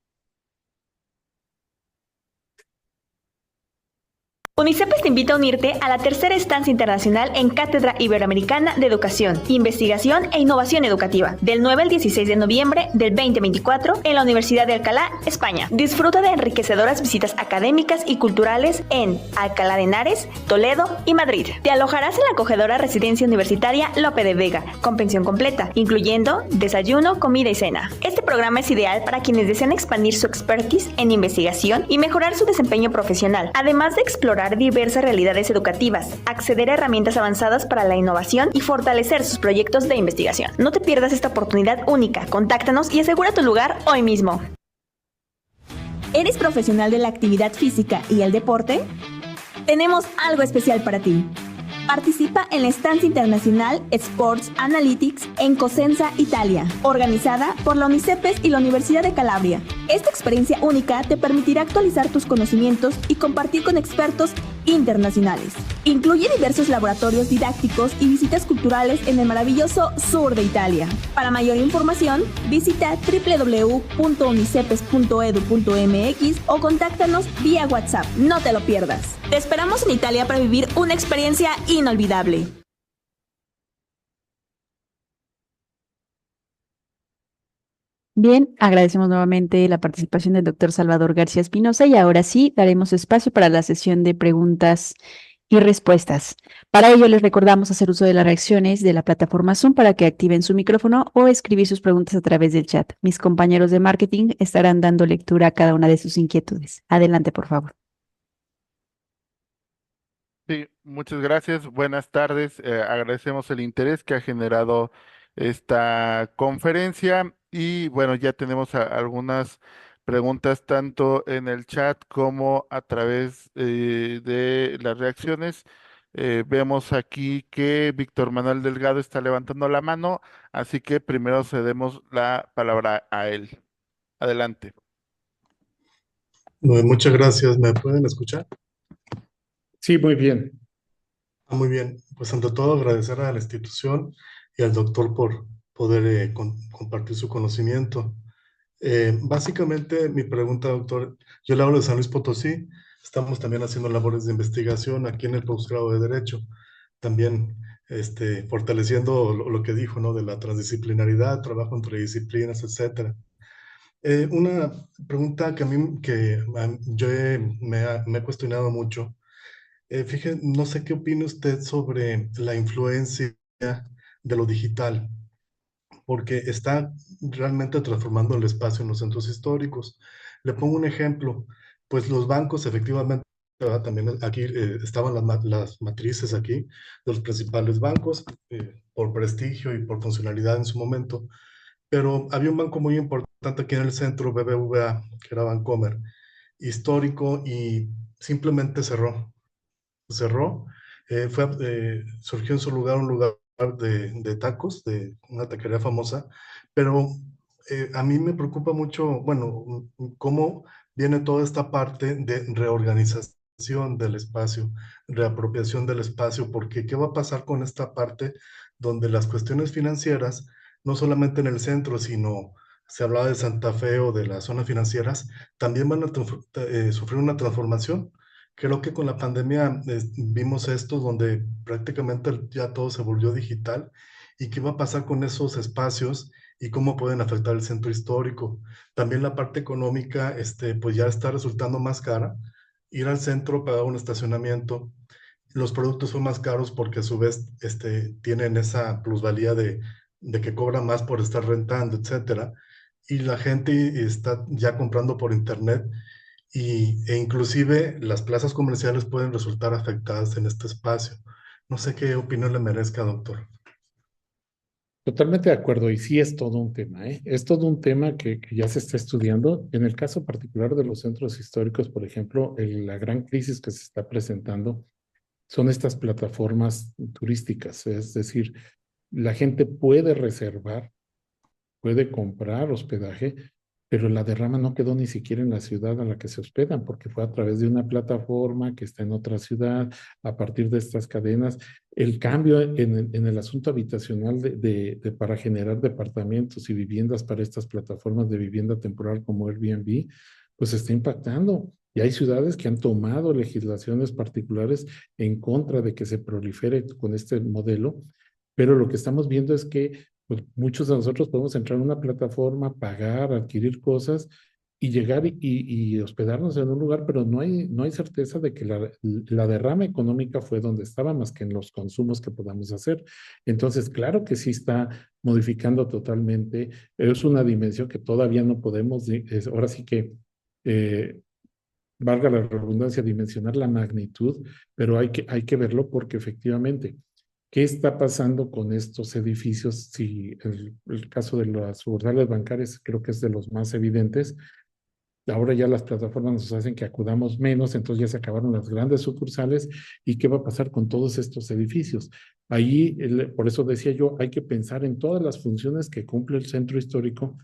UNICEPES te invita a unirte a la tercera estancia internacional en Cátedra Iberoamericana de Educación, Investigación e Innovación Educativa, del 9 al 16 de noviembre del 2024 en la Universidad de Alcalá, España. Disfruta de enriquecedoras visitas académicas y culturales en Alcalá de Henares, Toledo y Madrid. Te alojarás en la acogedora residencia universitaria Lope de Vega, con pensión completa, incluyendo desayuno, comida y cena. Este programa es ideal para quienes desean expandir su expertise en investigación y mejorar su desempeño profesional, además de explorar diversas realidades educativas, acceder a herramientas avanzadas para la innovación y fortalecer sus proyectos de investigación. No te pierdas esta oportunidad única. Contáctanos y asegura tu lugar hoy mismo. ¿Eres profesional de la actividad física y el deporte? Tenemos algo especial para ti. Participa en la estancia internacional Sports Analytics en Cosenza, Italia, organizada por la UNICEPES y la Universidad de Calabria. Esta experiencia única te permitirá actualizar tus conocimientos y compartir con expertos internacionales. Incluye diversos laboratorios didácticos y visitas culturales en el maravilloso sur de Italia. Para mayor información, visita www.unicepes.edu.mx o contáctanos vía WhatsApp. No te lo pierdas. Te esperamos en Italia para vivir una experiencia inolvidable. Bien, agradecemos nuevamente la participación del doctor Salvador García Espinosa y ahora sí daremos espacio para la sesión de preguntas y respuestas. Para ello les recordamos hacer uso de las reacciones de la plataforma Zoom para que activen su micrófono o escribir sus preguntas a través del chat. Mis compañeros de marketing estarán dando lectura a cada una de sus inquietudes. Adelante, por favor. Sí, muchas gracias. Buenas tardes. Agradecemos el interés que ha generado esta conferencia y bueno, ya tenemos algunas preguntas tanto en el chat como a través de las reacciones. Vemos aquí que Víctor Manuel Delgado está levantando la mano, así que primero cedemos la palabra a él. Adelante. Muchas gracias. ¿Me pueden escuchar? Sí, muy bien. Muy bien. Pues ante todo agradecer a la institución y al doctor por poder compartir su conocimiento. Básicamente mi pregunta, doctor, yo le hablo de San Luis Potosí. Estamos también haciendo labores de investigación aquí en el posgrado de Derecho. También fortaleciendo lo que dijo, ¿no? De la transdisciplinaridad, trabajo entre disciplinas, etcétera. Una pregunta que me he cuestionado mucho. Fíjate, no sé qué opina usted sobre la influencia de lo digital, porque está realmente transformando el espacio en los centros históricos. Le pongo un ejemplo, pues los bancos efectivamente, ¿verdad? También aquí estaban las matrices aquí de los principales bancos, por prestigio y por funcionalidad en su momento, pero había un banco muy importante aquí en el centro, BBVA, que era Bancomer, histórico, y simplemente cerró, surgió en su lugar un lugar de tacos, de una taquería famosa, pero a mí me preocupa mucho, bueno, cómo viene toda esta parte de reorganización del espacio, reapropiación del espacio, porque ¿qué va a pasar con esta parte donde las cuestiones financieras, no solamente en el centro, sino se hablaba de Santa Fe o de las zonas financieras, también van a sufrir una transformación? Creo que con la pandemia vimos esto donde prácticamente ya todo se volvió digital, y qué va a pasar con esos espacios y cómo pueden afectar el centro histórico. También la parte económica, pues ya está resultando más cara. Ir al centro, pagar un estacionamiento, los productos son más caros porque a su vez tienen esa plusvalía de que cobran más por estar rentando, etcétera. Y la gente está ya comprando por internet, e inclusive las plazas comerciales pueden resultar afectadas en este espacio. No sé qué opinión le merezca, doctor. Totalmente de acuerdo, y sí es todo un tema, ¿eh? Es todo un tema que ya se está estudiando. En el caso particular de los centros históricos, por ejemplo, la gran crisis que se está presentando son estas plataformas turísticas, es decir, la gente puede reservar, puede comprar hospedaje, pero la derrama no quedó ni siquiera en la ciudad a la que se hospedan, porque fue a través de una plataforma que está en otra ciudad, a partir de estas cadenas. El cambio en el asunto habitacional para generar departamentos y viviendas para estas plataformas de vivienda temporal como Airbnb, pues está impactando. Y hay ciudades que han tomado legislaciones particulares en contra de que se prolifere con este modelo, pero lo que estamos viendo es que pues, muchos de nosotros podemos entrar en una plataforma, pagar, adquirir cosas y llegar y hospedarnos en un lugar, pero no hay certeza de que la derrama económica fue donde estaba, más que en los consumos que podamos hacer. Entonces, claro que sí está modificando totalmente, pero es una dimensión que todavía no podemos, ahora sí que valga la redundancia, dimensionar la magnitud, pero hay que verlo porque efectivamente, ¿qué está pasando con estos edificios? Si el caso de las sucursales bancarias creo que es de los más evidentes, Ahora ya las plataformas nos hacen que acudamos menos, entonces ya se acabaron las grandes sucursales. ¿Y qué va a pasar con todos estos edificios? Ahí, por eso decía yo, hay que pensar en todas las funciones que cumple el centro histórico,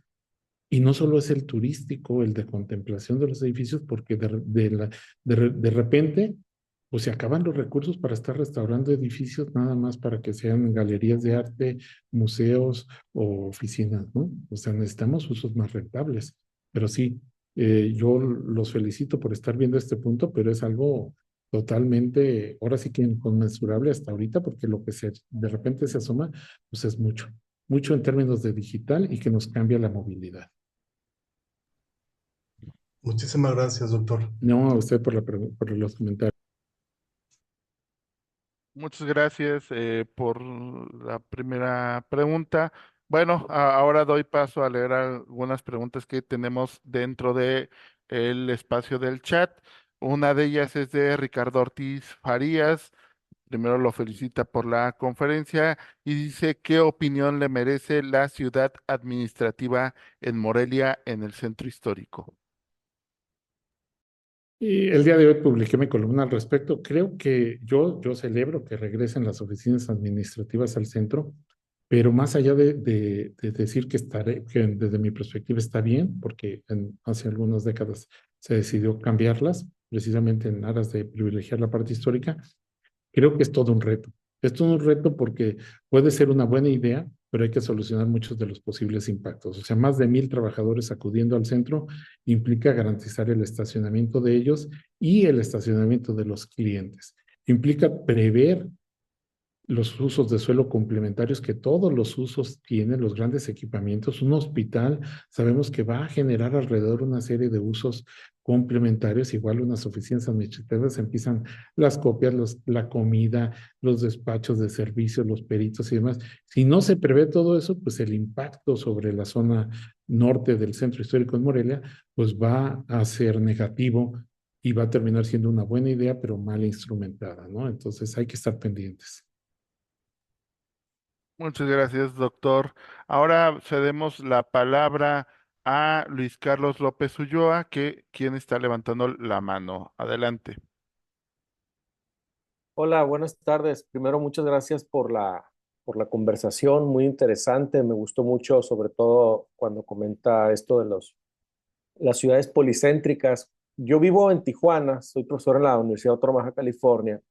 y no solo es el turístico, el de contemplación de los edificios, porque de repente pues se acaban los recursos para estar restaurando edificios nada más para que sean galerías de arte, museos o oficinas, ¿no? O sea, necesitamos usos más rentables. Pero sí, yo los felicito por estar viendo este punto, pero es algo totalmente, ahora sí que inconmensurable hasta ahorita, porque lo que de repente se asoma, pues es mucho en términos de digital y que nos cambia la movilidad. Muchísimas gracias, doctor. No, a usted por los comentarios. Muchas gracias por la primera pregunta. Bueno, ahora doy paso a leer algunas preguntas que tenemos dentro de el espacio del chat. Una de ellas es de Ricardo Ortiz Farías. Primero lo felicita por la conferencia y dice qué opinión le merece la ciudad administrativa en Morelia, en el centro histórico. Y el día de hoy publiqué mi columna al respecto. Creo que yo celebro que regresen las oficinas administrativas al centro, pero más allá de decir que desde mi perspectiva está bien, porque hace algunas décadas se decidió cambiarlas, precisamente en aras de privilegiar la parte histórica. Creo que es todo un reto. Es todo un reto porque puede ser una buena idea, pero hay que solucionar muchos de los posibles impactos. O sea, más de 1,000 trabajadores acudiendo al centro implica garantizar el estacionamiento de ellos y el estacionamiento de los clientes. Implica prever los usos de suelo complementarios que todos los usos tienen, los grandes equipamientos. Un hospital sabemos que va a generar alrededor una serie de usos complementarios, igual unas oficinas administrativas empiezan las copias, la comida, los despachos de servicios, los peritos y demás. Si no se prevé todo eso, pues el impacto sobre la zona norte del centro histórico de Morelia, pues va a ser negativo y va a terminar siendo una buena idea, pero mal instrumentada, ¿no? Entonces hay que estar pendientes. Muchas gracias, doctor. Ahora cedemos la palabra a Luis Carlos López Ulloa, quien está levantando la mano. Adelante. Hola, buenas tardes. Primero, muchas gracias por la conversación, muy interesante. Me gustó mucho, sobre todo cuando comenta esto de las ciudades policéntricas. Yo vivo en Tijuana, soy profesor en la Universidad Autónoma de Baja California,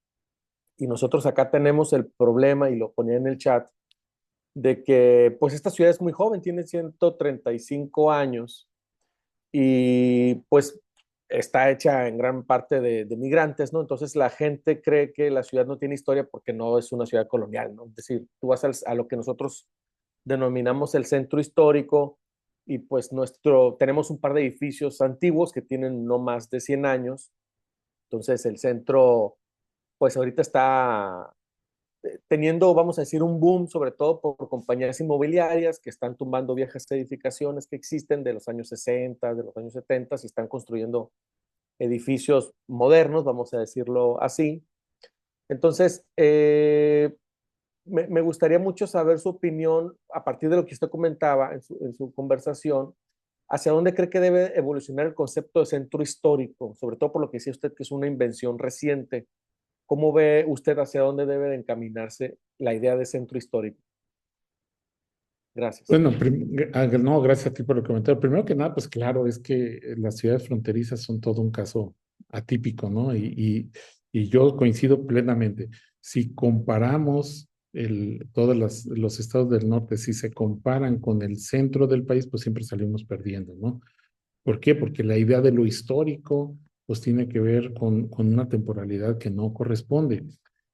y nosotros acá tenemos el problema, y lo ponía en el chat, de que pues esta ciudad es muy joven, tiene 135 años, y pues está hecha en gran parte de migrantes, ¿no? Entonces la gente cree que la ciudad no tiene historia porque no es una ciudad colonial, ¿no? Es decir, tú vas a lo que nosotros denominamos el centro histórico, y pues tenemos un par de edificios antiguos que tienen no más de 100 años. Entonces el centro pues ahorita está teniendo, vamos a decir, un boom, sobre todo por compañías inmobiliarias que están tumbando viejas edificaciones que existen de los años 60, de los años 70, y están construyendo edificios modernos, vamos a decirlo así. Entonces, me gustaría mucho saber su opinión a partir de lo que usted comentaba en su conversación, hacia dónde cree que debe evolucionar el concepto de centro histórico, sobre todo por lo que decía usted que es una invención reciente. ¿Cómo ve usted hacia dónde debe de encaminarse la idea de centro histórico? Gracias. Bueno, no, gracias a ti por el comentario. Primero que nada, pues claro, es que las ciudades fronterizas son todo un caso atípico, ¿no? Y yo coincido plenamente. Si comparamos todos los estados del norte, si se comparan con el centro del país, pues siempre salimos perdiendo, ¿no? ¿Por qué? Porque la idea de lo histórico, pues tiene que ver con una temporalidad que no corresponde.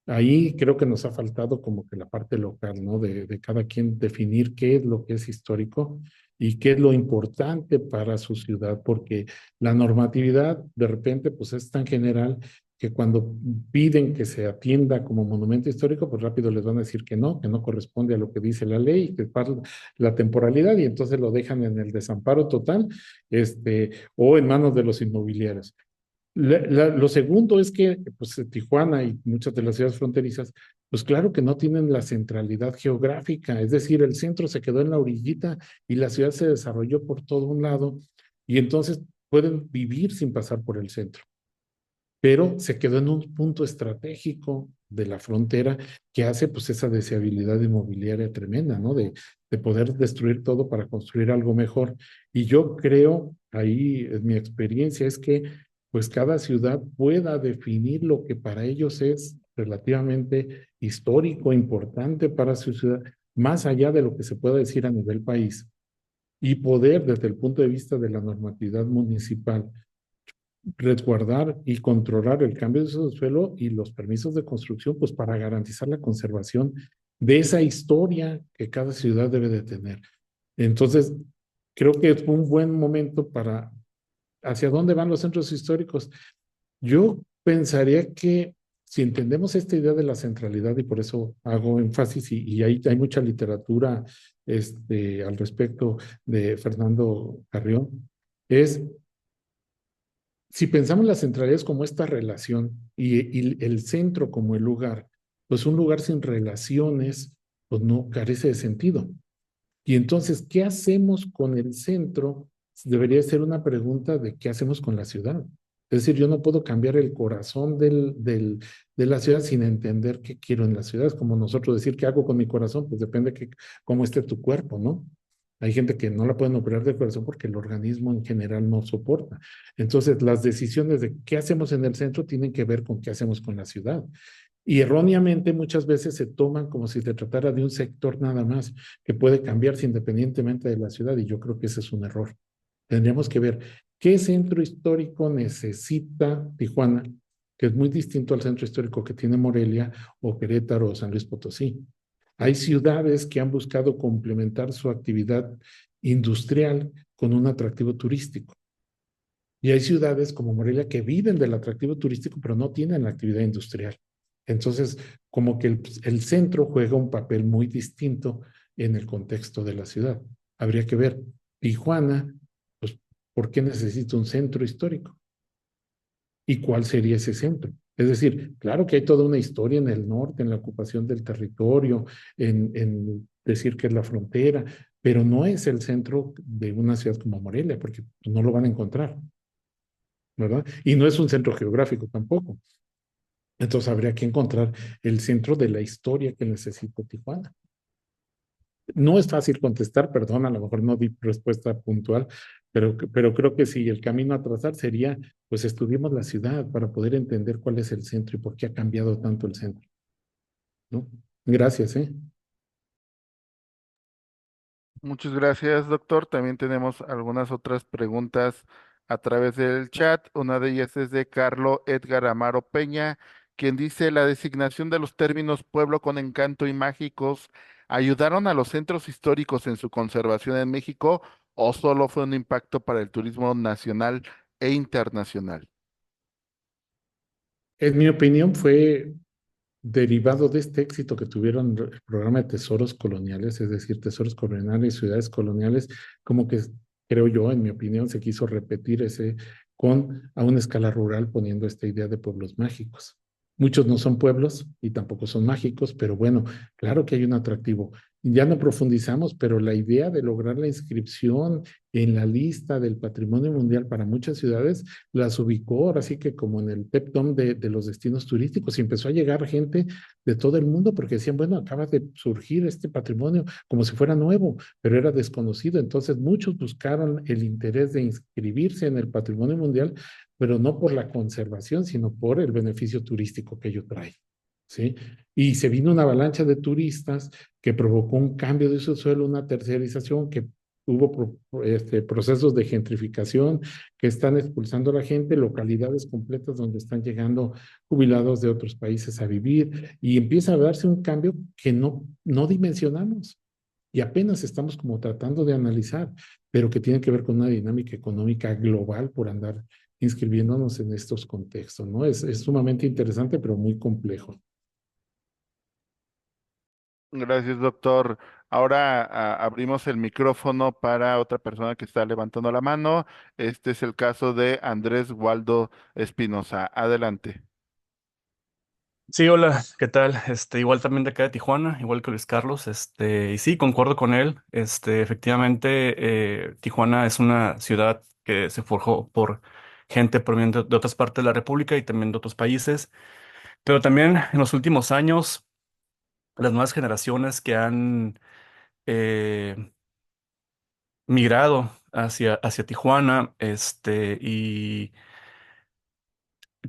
Ahí creo que nos ha faltado como que la parte local, ¿no? De cada quien definir qué es lo que es histórico y qué es lo importante para su ciudad, porque la normatividad de repente pues es tan general que cuando piden que se atienda como monumento histórico, pues rápido les van a decir que no corresponde a lo que dice la ley, que para la temporalidad, y entonces lo dejan en el desamparo total, o en manos de los inmobiliarios. Lo segundo es que pues, Tijuana y muchas de las ciudades fronterizas, pues claro que no tienen la centralidad geográfica, es decir, el centro se quedó en la orillita y la ciudad se desarrolló por todo un lado, y entonces pueden vivir sin pasar por el centro, pero se quedó en un punto estratégico de la frontera que hace pues esa deseabilidad inmobiliaria tremenda, ¿no? De poder destruir todo para construir algo mejor. Y yo creo, ahí en mi experiencia, es que pues cada ciudad pueda definir lo que para ellos es relativamente histórico, importante para su ciudad, más allá de lo que se pueda decir a nivel país, y poder, desde el punto de vista de la normatividad municipal, resguardar y controlar el cambio de uso de suelo y los permisos de construcción, pues para garantizar la conservación de esa historia que cada ciudad debe de tener. Entonces, creo que es un buen momento para hacia dónde van los centros históricos. Yo pensaría que si entendemos esta idea de la centralidad, y por eso hago énfasis, y hay mucha literatura al respecto de Fernando Carrión, es si pensamos las centralidades como esta relación y el centro como el lugar, pues un lugar sin relaciones, pues no carece de sentido. Y entonces, ¿qué hacemos con el centro? Debería ser una pregunta de qué hacemos con la ciudad. Es decir, yo no puedo cambiar el corazón de la ciudad sin entender qué quiero en la ciudad. Es como nosotros decir qué hago con mi corazón, pues depende de cómo esté tu cuerpo, ¿no? Hay gente que no la pueden operar de corazón porque el organismo en general no soporta. Entonces, las decisiones de qué hacemos en el centro tienen que ver con qué hacemos con la ciudad. Y erróneamente muchas veces se toman como si se tratara de un sector nada más que puede cambiarse independientemente de la ciudad, y yo creo que ese es un error. Tendríamos que ver qué centro histórico necesita Tijuana, que es muy distinto al centro histórico que tiene Morelia o Querétaro o San Luis Potosí. Hay ciudades que han buscado complementar su actividad industrial con un atractivo turístico. Y hay ciudades como Morelia que viven del atractivo turístico, pero no tienen la actividad industrial. Entonces, como que el centro juega un papel muy distinto en el contexto de la ciudad. Habría que ver, Tijuana, pues, ¿por qué necesita un centro histórico? ¿Y cuál sería ese centro? Es decir, claro que hay toda una historia en el norte, en la ocupación del territorio, en decir que es la frontera, pero no es el centro de una ciudad como Morelia, porque no lo van a encontrar, ¿verdad? Y no es un centro geográfico tampoco. Entonces habría que encontrar el centro de la historia que necesita Tijuana. No es fácil contestar, perdón, a lo mejor no di respuesta puntual, pero creo que sí, el camino a trazar sería, pues estudiemos la ciudad para poder entender cuál es el centro y por qué ha cambiado tanto el centro, ¿no? Gracias, ¿eh? Muchas gracias, doctor. También tenemos algunas otras preguntas a través del chat. Una de ellas es de Carlo Edgar Amaro Peña, quien dice, la designación de los términos pueblo con encanto y mágicos ayudaron a los centros históricos en su conservación en México o solo fue un impacto para el turismo nacional e internacional. En mi opinión fue derivado de este éxito que tuvieron el programa de tesoros coloniales, es decir, tesoros coloniales, ciudades coloniales, como que creo yo, en mi opinión, se quiso repetir ese a una escala rural poniendo esta idea de pueblos mágicos. Muchos no son pueblos y tampoco son mágicos, pero bueno, claro que hay un atractivo. Ya no profundizamos, pero la idea de lograr la inscripción en la lista del patrimonio mundial para muchas ciudades las ubicó ahora sí que como en el top de los destinos turísticos, y empezó a llegar gente de todo el mundo porque decían, bueno, acaba de surgir este patrimonio como si fuera nuevo, pero era desconocido. Entonces muchos buscaron el interés de inscribirse en el patrimonio mundial, pero no por la conservación, sino por el beneficio turístico que ello trae. ¿Sí? Y se vino una avalancha de turistas que provocó un cambio de uso suelo, una tercerización, que hubo procesos de gentrificación que están expulsando a la gente, localidades completas donde están llegando jubilados de otros países a vivir, y empieza a darse un cambio que no dimensionamos y apenas estamos como tratando de analizar, pero que tiene que ver con una dinámica económica global por andar inscribiéndonos en estos contextos, ¿no? Es sumamente interesante, pero muy complejo. Gracias, doctor. Ahora abrimos el micrófono para otra persona que está levantando la mano. Este es el caso de Andrés Waldo Espinosa. Adelante. Sí, hola, ¿qué tal? Igual también de acá de Tijuana, igual que Luis Carlos, y sí, concuerdo con él. Efectivamente, Tijuana es una ciudad que se forjó por gente proveniente de otras partes de la República y también de otros países. Pero también en los últimos años, las nuevas generaciones que han eh, migrado hacia Tijuana, y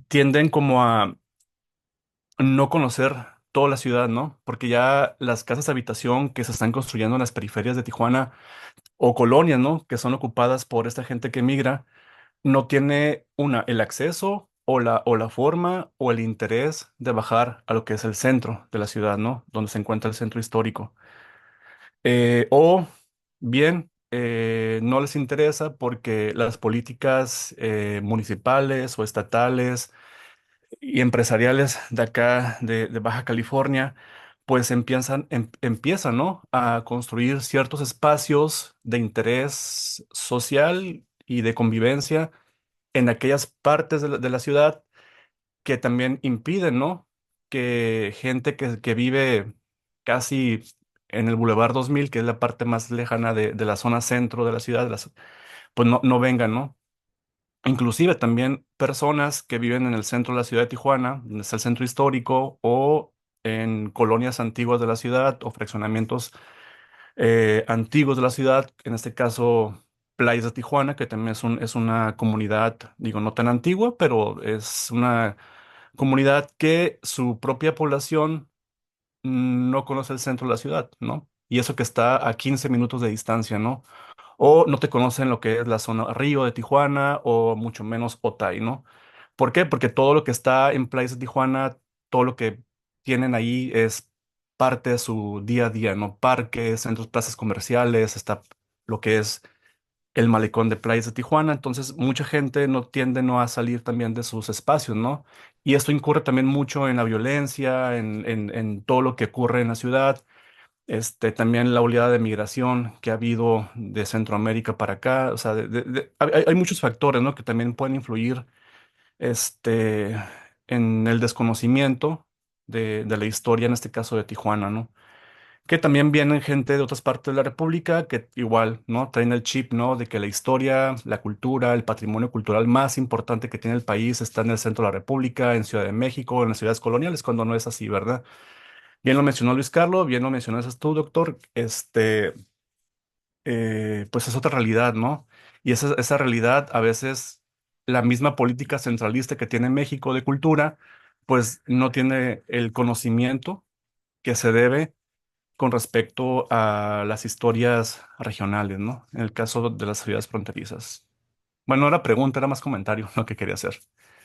tienden como a no conocer toda la ciudad, ¿no? Porque ya las casas de habitación que se están construyendo en las periferias de Tijuana o colonias, ¿no? Que son ocupadas por esta gente que migra, no tiene el acceso o la forma o el interés de bajar a lo que es el centro de la ciudad, ¿no? Donde se encuentra el centro histórico. O bien, no les interesa porque las políticas municipales o estatales y empresariales de acá, de Baja California, pues empiezan, ¿no? A construir ciertos espacios de interés social y de convivencia en aquellas partes de la ciudad que también impiden, ¿no? Que gente que vive casi en el Boulevard 2000, que es la parte más lejana de la zona centro de la ciudad, pues no vengan, ¿no? Inclusive también personas que viven en el centro de la ciudad de Tijuana, donde está el centro histórico, o en colonias antiguas de la ciudad o fraccionamientos antiguos de la ciudad, en este caso Playas de Tijuana, que también es una comunidad, digo, no tan antigua, pero es una comunidad que su propia población no conoce el centro de la ciudad, ¿no? Y eso que está a 15 minutos de distancia, ¿no? O no te conocen lo que es la zona Río de Tijuana o mucho menos Otay, ¿no? ¿Por qué? Porque todo lo que está en Playas de Tijuana, todo lo que tienen ahí es parte de su día a día, ¿no? Parques, centros, plazas comerciales, está lo que es el malecón de Playas de Tijuana. Entonces, mucha gente no tiende no a salir también de sus espacios, ¿no? Y esto incurre también mucho en la violencia, en todo lo que ocurre en la ciudad. También la oleada de migración que ha habido de Centroamérica para acá, o sea, hay muchos factores, ¿no? Que también pueden influir, este, en el desconocimiento de la historia, en este caso de Tijuana, ¿no? Que también vienen gente de otras partes de la República que igual, ¿no? Traen el chip, ¿no? De que la historia, la cultura, el patrimonio cultural más importante que tiene el país está en el centro de la República, en Ciudad de México, en las ciudades coloniales, cuando no es así, ¿verdad? Bien lo mencionó Luis Carlos, bien lo mencionas tú, doctor. Pues es otra realidad, ¿no? Y esa realidad, a veces, la misma política centralista que tiene México de cultura, pues no tiene el conocimiento que se debe con respecto a las historias regionales, ¿no? En el caso de las ciudades fronterizas. Bueno, no era pregunta, era más comentario lo que quería hacer.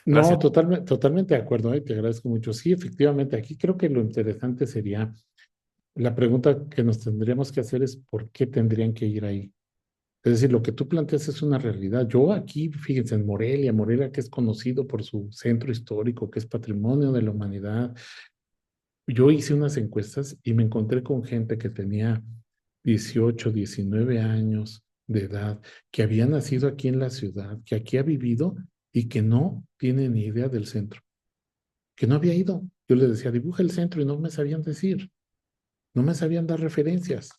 No, Gracias. totalmente de acuerdo, te agradezco mucho. Sí, efectivamente, aquí creo que lo interesante sería, la pregunta que nos tendríamos que hacer es ¿por qué tendrían que ir ahí? Es decir, lo que tú planteas es una realidad. Yo aquí, fíjense, en Morelia, Morelia que es conocido por su centro histórico, que es patrimonio de la humanidad, yo hice unas encuestas y me encontré con gente que tenía 18, 19 años de edad, que había nacido aquí en la ciudad, que aquí ha vivido y que no tiene ni idea del centro, que no había ido. Yo les decía, dibuja el centro y no me sabían decir, no me sabían dar referencias.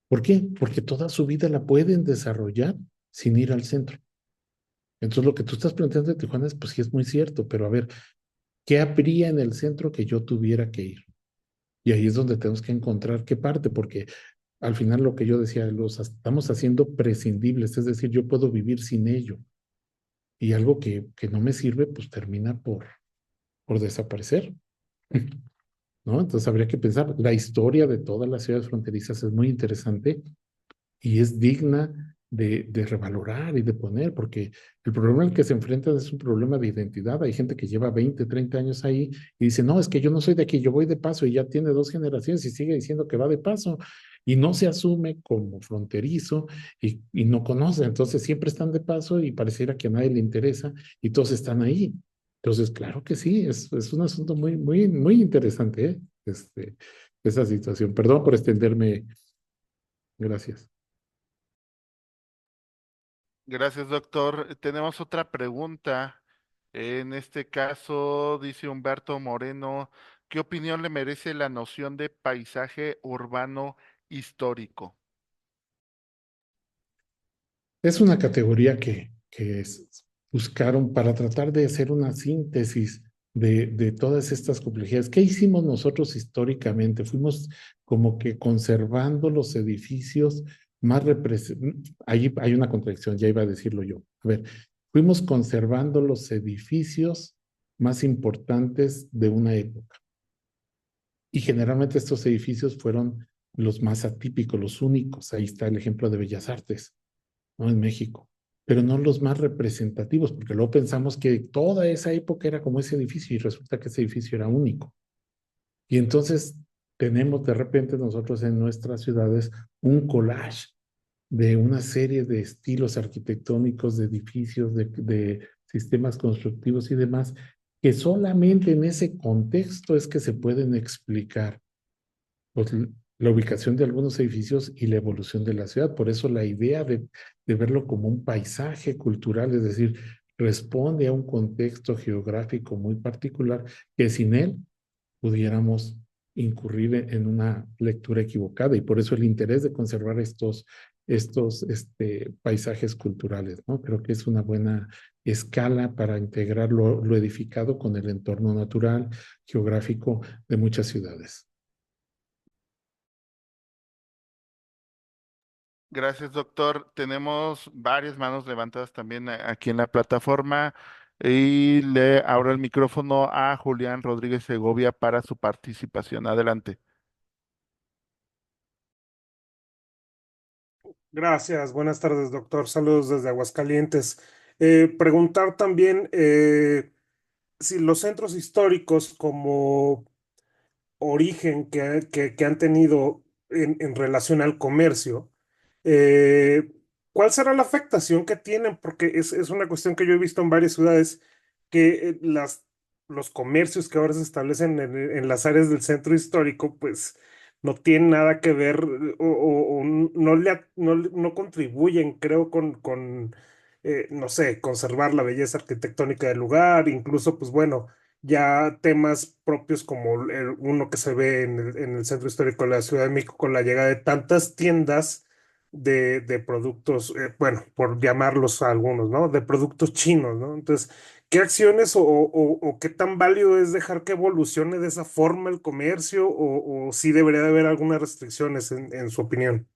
¿Por qué? Porque toda su vida la pueden desarrollar sin ir al centro. Entonces, lo que tú estás planteando de Tijuana es, pues sí es muy cierto, pero a ver, ¿qué habría en el centro que yo tuviera que ir? Y ahí es donde tenemos que encontrar qué parte, porque al final lo que yo decía, los estamos haciendo prescindibles, es decir, yo puedo vivir sin ello. Y algo que no me sirve, pues termina por desaparecer. ¿No? Entonces habría que pensar, la historia de todas las ciudades fronterizas es muy interesante y es digna de revalorar y de poner, porque el problema al que se enfrentan es un problema de identidad. Hay gente que lleva 20, 30 años ahí y dice, no, es que yo no soy de aquí, yo voy de paso y ya tiene 2 generaciones y sigue diciendo que va de paso y no se asume como fronterizo y no conoce. Entonces siempre están de paso y pareciera que a nadie le interesa y todos están ahí. Entonces, claro que sí, es un asunto muy, muy, muy interesante, ¿eh? Esa situación. Perdón por extenderme. Gracias. Gracias, doctor. Tenemos otra pregunta. En este caso, dice Humberto Moreno, ¿qué opinión le merece la noción de paisaje urbano histórico? Es una categoría buscaron para tratar de hacer una síntesis de todas estas complejidades. ¿Qué hicimos nosotros históricamente? Fuimos como que conservando los edificios más representativos. Ahí hay una contradicción, ya iba a decirlo yo. A ver, fuimos conservando los edificios más importantes de una época. Y generalmente estos edificios fueron los más atípicos, los únicos. Ahí está el ejemplo de Bellas Artes, ¿no? En México, pero no los más representativos, porque luego pensamos que toda esa época era como ese edificio y resulta que ese edificio era único. Y entonces tenemos de repente nosotros en nuestras ciudades un collage de una serie de estilos arquitectónicos, de edificios, de sistemas constructivos y demás, que solamente en ese contexto es que se pueden explicar pues, la ubicación de algunos edificios y la evolución de la ciudad. Por eso la idea de verlo como un paisaje cultural, es decir, responde a un contexto geográfico muy particular que sin él pudiéramos incurrir en una lectura equivocada y por eso el interés de conservar estos paisajes culturales, ¿no? Creo que es una buena escala para integrar lo edificado con el entorno natural, geográfico de muchas ciudades. Gracias, doctor. Tenemos varias manos levantadas también aquí en la plataforma y le abro el micrófono a Julián Rodríguez Segovia para su participación. Adelante. Gracias, buenas tardes, doctor. Saludos desde Aguascalientes. Preguntar también si los centros históricos como origen que han tenido en relación al comercio, eh, ¿cuál será la afectación que tienen? Porque es una cuestión que yo he visto en varias ciudades, que los comercios que ahora se establecen en las áreas del centro histórico, pues no tienen nada que ver o no contribuyen, creo, no sé, conservar la belleza arquitectónica del lugar, incluso, pues bueno, ya temas propios como uno que se ve en el centro histórico de la Ciudad de México con la llegada de tantas tiendas de productos, bueno, por llamarlos a algunos, ¿no? De productos chinos, ¿no? Entonces, ¿qué acciones o qué tan válido es dejar que evolucione de esa forma el comercio o sí debería de haber algunas restricciones en su opinión?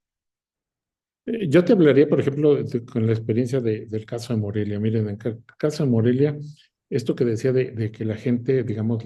Yo te hablaría, por ejemplo, con la experiencia del caso de Morelia. Miren, en el caso de Morelia, esto que decía de que la gente, digamos,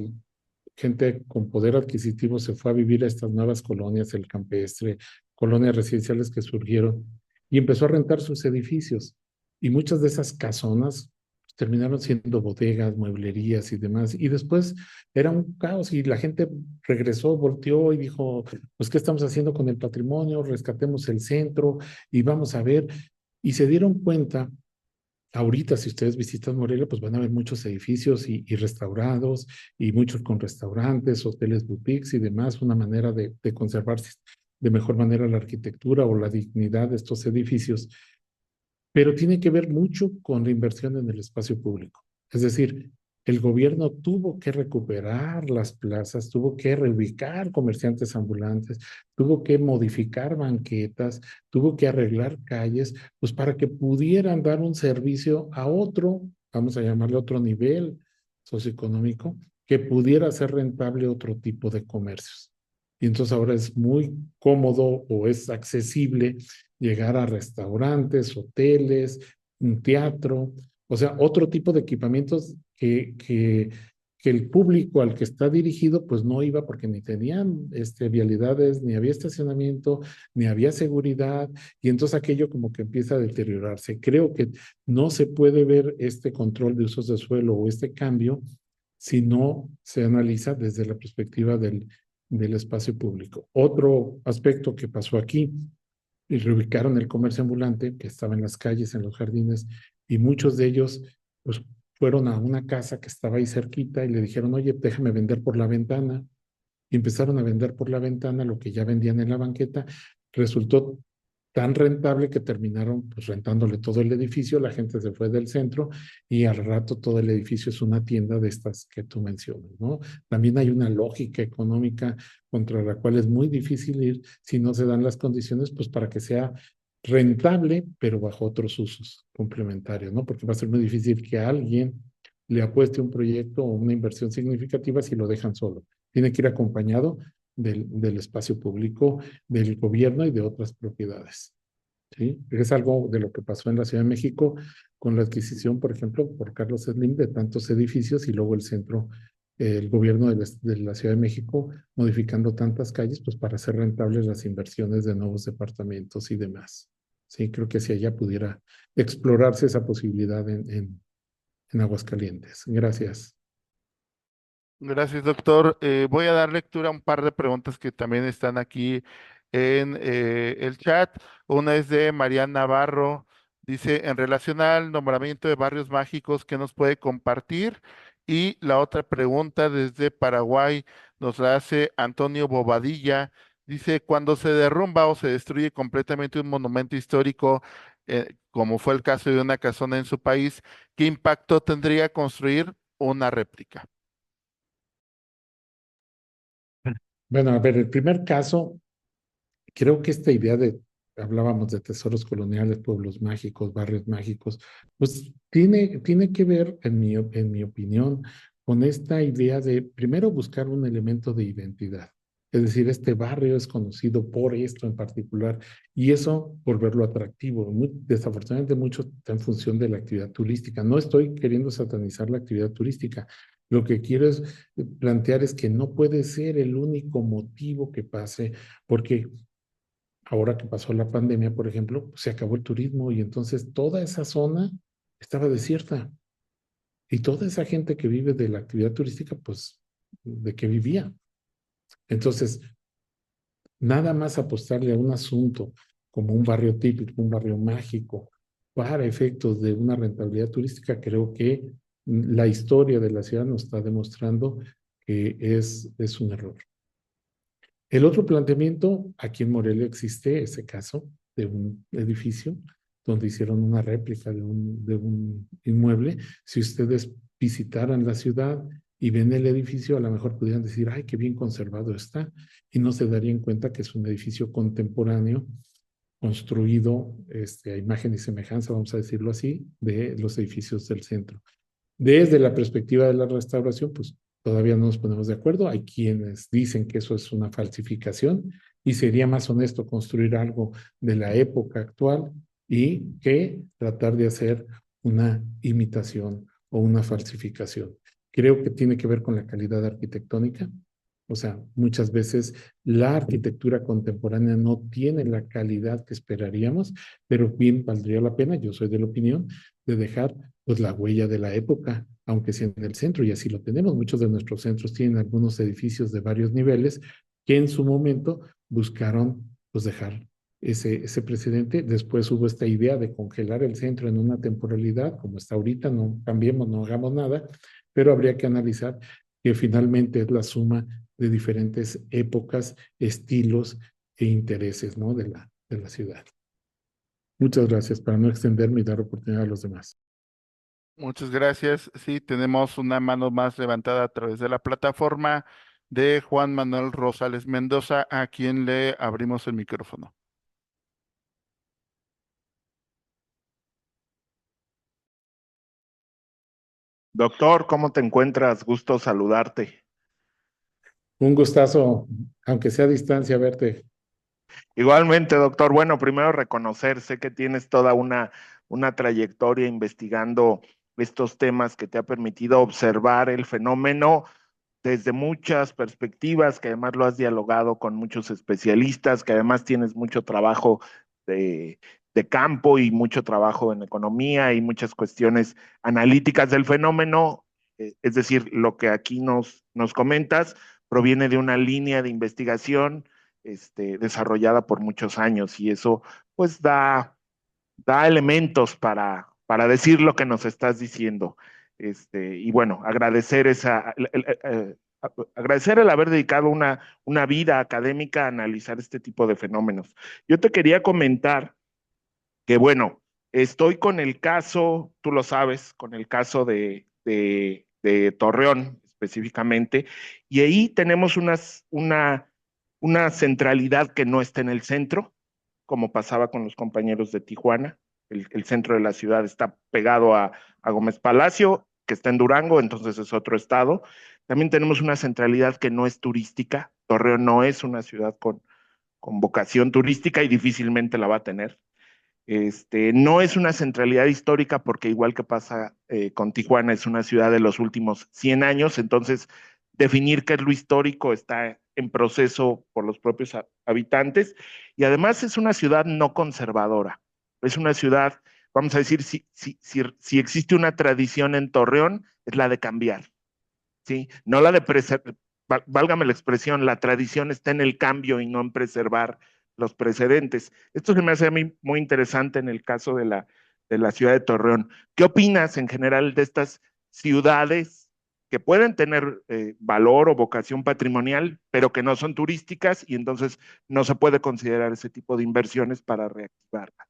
gente con poder adquisitivo se fue a vivir a estas nuevas colonias, el campestre, colonias residenciales que surgieron, y empezó a rentar sus edificios. Y muchas de esas casonas terminaron siendo bodegas, mueblerías y demás. Y después era un caos y la gente regresó, volteó y dijo, pues, ¿qué estamos haciendo con el patrimonio? Rescatemos el centro y vamos a ver. Y se dieron cuenta. Ahorita, si ustedes visitan Morelia, pues van a ver muchos edificios y restaurados y muchos con restaurantes, hoteles boutiques y demás, una manera de conservar de mejor manera la arquitectura o la dignidad de estos edificios, pero tiene que ver mucho con la inversión en el espacio público. Es decir, el gobierno tuvo que recuperar las plazas, tuvo que reubicar comerciantes ambulantes, tuvo que modificar banquetas, tuvo que arreglar calles, pues para que pudieran dar un servicio a otro, vamos a llamarle otro nivel socioeconómico, que pudiera ser rentable otro tipo de comercios. Y entonces ahora es muy cómodo o es accesible llegar a restaurantes, hoteles, un teatro, o sea, otro tipo de equipamientos que el público al que está dirigido pues no iba porque ni tenían vialidades, ni había estacionamiento, ni había seguridad, y entonces aquello como que empieza a deteriorarse. Creo que no se puede ver este control de usos de suelo o este cambio si no se analiza desde la perspectiva del espacio público. Otro aspecto que pasó aquí, y reubicaron el comercio ambulante que estaba en las calles, en los jardines, y muchos de ellos pues fueron a una casa que estaba ahí cerquita y le dijeron, oye, déjame vender por la ventana. Y empezaron a vender por la ventana lo que ya vendían en la banqueta. Resultó tan rentable que terminaron pues rentándole todo el edificio, la gente se fue del centro y al rato todo el edificio es una tienda de estas que tú mencionas, ¿no? También hay una lógica económica contra la cual es muy difícil ir si no se dan las condiciones pues para que sea rentable, pero bajo otros usos complementarios, ¿no? Porque va a ser muy difícil que alguien le apueste un proyecto o una inversión significativa si lo dejan solo. Tiene que ir acompañado del espacio público, del gobierno y de otras propiedades. ¿Sí? Es algo de lo que pasó en la Ciudad de México con la adquisición, por ejemplo, por Carlos Slim de tantos edificios y luego el centro, el gobierno de la Ciudad de México modificando tantas calles, pues para hacer rentables las inversiones de nuevos departamentos y demás. Sí, creo que hacia allá pudiera explorarse esa posibilidad en Aguascalientes. Gracias. Gracias, doctor. Voy a dar lectura a un par de preguntas que también están aquí en el chat. Una es de Mariana Navarro. Dice, en relación al nombramiento de barrios mágicos, ¿qué nos puede compartir? Y la otra pregunta desde Paraguay nos la hace Antonio Bobadilla. Dice, cuando se derrumba o se destruye completamente un monumento histórico, como fue el caso de una casona en su país, ¿qué impacto tendría construir una réplica? Bueno, a ver, el primer caso, creo que esta idea hablábamos de tesoros coloniales, pueblos mágicos, barrios mágicos, pues tiene que ver, en mi opinión, con esta idea de primero buscar un elemento de identidad. Es decir, este barrio es conocido por esto en particular y eso por verlo atractivo. Desafortunadamente mucho está en función de la actividad turística. No estoy queriendo satanizar la actividad turística. Lo que quiero es plantear es que no puede ser el único motivo que pase, porque ahora que pasó la pandemia, por ejemplo, se acabó el turismo y entonces toda esa zona estaba desierta. Y toda esa gente que vive de la actividad turística, pues, ¿de qué vivía? Entonces, nada más apostarle a un asunto como un barrio típico, un barrio mágico, para efectos de una rentabilidad turística, creo que la historia de la ciudad nos está demostrando que es un error. El otro planteamiento, aquí en Morelia existe ese caso de un edificio donde hicieron una réplica de un inmueble. Si ustedes visitaran la ciudad y ven el edificio, a lo mejor pudieran decir, ay, qué bien conservado está, y no se darían cuenta que es un edificio contemporáneo construido a imagen y semejanza, vamos a decirlo así, de los edificios del centro. Desde la perspectiva de la restauración, pues todavía no nos ponemos de acuerdo. Hay quienes dicen que eso es una falsificación y sería más honesto construir algo de la época actual y que tratar de hacer una imitación o una falsificación. Creo que tiene que ver con la calidad arquitectónica. O sea, muchas veces la arquitectura contemporánea no tiene la calidad que esperaríamos, pero bien valdría la pena, yo soy de la opinión, de dejar pues la huella de la época, aunque sea en el centro, y así lo tenemos. Muchos de nuestros centros tienen algunos edificios de varios niveles que en su momento buscaron pues dejar ese precedente. Después hubo esta idea de congelar el centro en una temporalidad, como está ahorita, no cambiemos, no hagamos nada, pero habría que analizar que finalmente es la suma de diferentes épocas, estilos e intereses, ¿no? de la ciudad. Muchas gracias, para no extenderme y dar oportunidad a los demás. Muchas gracias. Sí, tenemos una mano más levantada a través de la plataforma de Juan Manuel Rosales Mendoza, a quien le abrimos el micrófono. Doctor, ¿cómo te encuentras? Gusto saludarte. Un gustazo, aunque sea a distancia, verte. Igualmente, doctor. Bueno, primero reconocer, sé que tienes toda una trayectoria investigando estos temas que te ha permitido observar el fenómeno desde muchas perspectivas, que además lo has dialogado con muchos especialistas, que además tienes mucho trabajo de campo y mucho trabajo en economía y muchas cuestiones analíticas del fenómeno. Es decir, lo que aquí nos comentas proviene de una línea de investigación desarrollada por muchos años y eso pues da elementos para decir lo que nos estás diciendo. Y bueno, agradecer agradecer el haber dedicado una vida académica a analizar este tipo de fenómenos. Yo te quería comentar que, bueno, estoy con el caso, tú lo sabes, con el caso de Torreón específicamente, y ahí tenemos una centralidad que no está en el centro, como pasaba con los compañeros de Tijuana. El centro de la ciudad está pegado a Gómez Palacio, que está en Durango, entonces es otro estado. También tenemos una centralidad que no es turística. Torreón no es una ciudad con vocación turística y difícilmente la va a tener. No es una centralidad histórica porque igual que pasa con Tijuana, es una ciudad de los últimos 100 años, entonces definir qué es lo histórico está en proceso por los propios habitantes, y además es una ciudad no conservadora. Es una ciudad, vamos a decir, si existe una tradición en Torreón, es la de cambiar, ¿sí? No la de preservar, válgame la expresión, la tradición está en el cambio y no en preservar los precedentes. Esto se me hace a mí muy interesante en el caso de la ciudad de Torreón. ¿Qué opinas en general de estas ciudades que pueden tener valor o vocación patrimonial, pero que no son turísticas y entonces no se puede considerar ese tipo de inversiones para reactivarlas?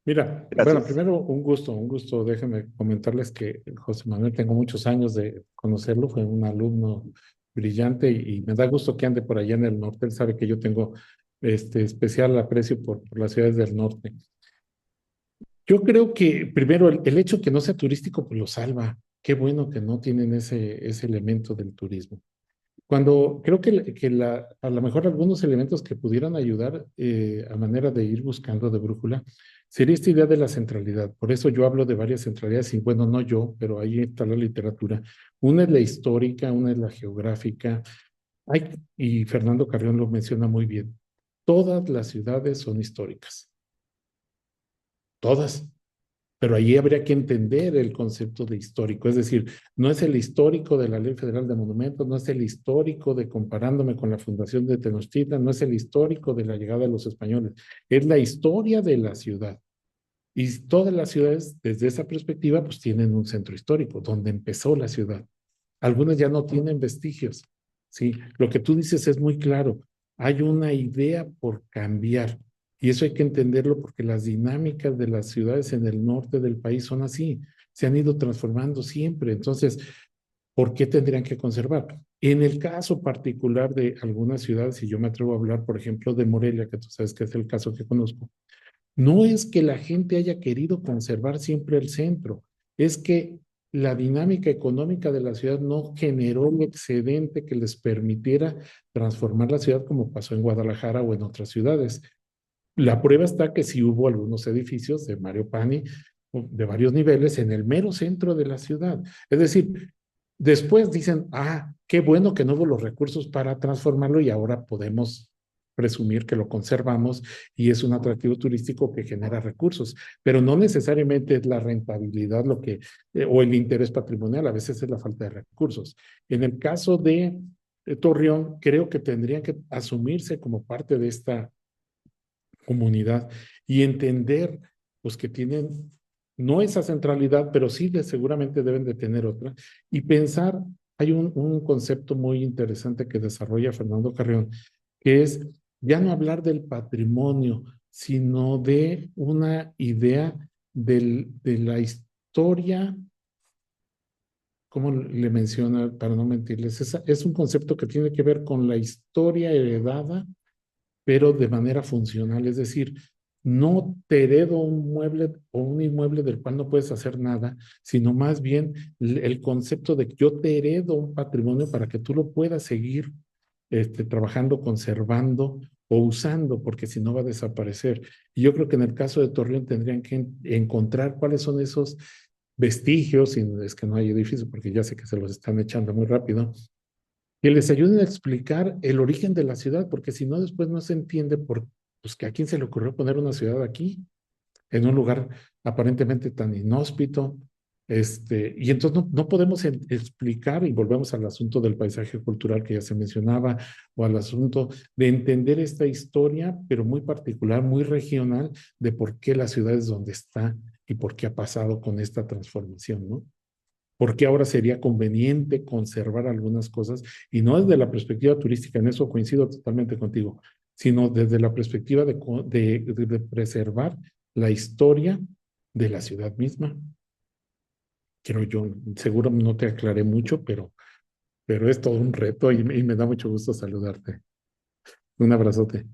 Mira, Gracias. bueno, primero un gusto. Déjenme comentarles que José Manuel, tengo muchos años de conocerlo, fue un alumno brillante y me da gusto que ande por allá en el norte. Él sabe que yo tengo especial aprecio por las ciudades del norte. Yo creo que primero el hecho que no sea turístico pues lo salva. Qué bueno que no tienen ese elemento del turismo. Cuando creo que a lo mejor algunos elementos que pudieran ayudar a manera de ir buscando de brújula sería esta idea de la centralidad. Por eso yo hablo de varias centralidades y bueno, no yo, pero ahí está la literatura. Una es la histórica, una es la geográfica. Y Fernando Carrión lo menciona muy bien. Todas las ciudades son históricas. Todas. Pero allí habría que entender el concepto de histórico, es decir, no es el histórico de la Ley Federal de Monumentos, no es el histórico de comparándome con la fundación de Tenochtitlan, no es el histórico de la llegada de los españoles, es la historia de la ciudad. Y todas las ciudades, desde esa perspectiva, pues tienen un centro histórico, donde empezó la ciudad. Algunas ya no tienen vestigios, ¿sí? Lo que tú dices es muy claro, hay una idea por cambiar. Y eso hay que entenderlo porque las dinámicas de las ciudades en el norte del país son así, se han ido transformando siempre. Entonces, ¿por qué tendrían que conservar? En el caso particular de algunas ciudades, y yo me atrevo a hablar, por ejemplo, de Morelia, que tú sabes que es el caso que conozco, no es que la gente haya querido conservar siempre el centro, es que la dinámica económica de la ciudad no generó un excedente que les permitiera transformar la ciudad como pasó en Guadalajara o en otras ciudades. La prueba está que sí hubo algunos edificios de Mario Pani de varios niveles en el mero centro de la ciudad. Es decir, después dicen, qué bueno que no hubo los recursos para transformarlo y ahora podemos presumir que lo conservamos y es un atractivo turístico que genera recursos, pero no necesariamente es la rentabilidad lo que, o el interés patrimonial, a veces es la falta de recursos. En el caso de Torreón, creo que tendrían que asumirse como parte de esta comunidad y entender pues que tienen no esa centralidad, pero sí seguramente deben de tener otra y pensar, hay un concepto muy interesante que desarrolla Fernando Carrión, que es ya no hablar del patrimonio, sino de una idea de la historia, como le menciona, para no mentirles, es un concepto que tiene que ver con la historia heredada pero de manera funcional, es decir, no te heredo un mueble o un inmueble del cual no puedes hacer nada, sino más bien el concepto de que yo te heredo un patrimonio para que tú lo puedas seguir trabajando, conservando o usando, porque si no va a desaparecer. Y yo creo que en el caso de Torreón tendrían que encontrar cuáles son esos vestigios, y es que no hay edificios, porque ya sé que se los están echando muy rápido, que les ayuden a explicar el origen de la ciudad, porque si no, después no se entiende pues que a quién se le ocurrió poner una ciudad aquí, en un lugar aparentemente tan inhóspito, y entonces no podemos explicar, y volvemos al asunto del paisaje cultural que ya se mencionaba, o al asunto de entender esta historia, pero muy particular, muy regional, de por qué la ciudad es donde está y por qué ha pasado con esta transformación, ¿no? ¿Por qué ahora sería conveniente conservar algunas cosas? Y no desde la perspectiva turística, en eso coincido totalmente contigo, sino desde la perspectiva de preservar la historia de la ciudad misma. Creo yo, seguro no te aclaré mucho, pero es todo un reto y me da mucho gusto saludarte. Un abrazote.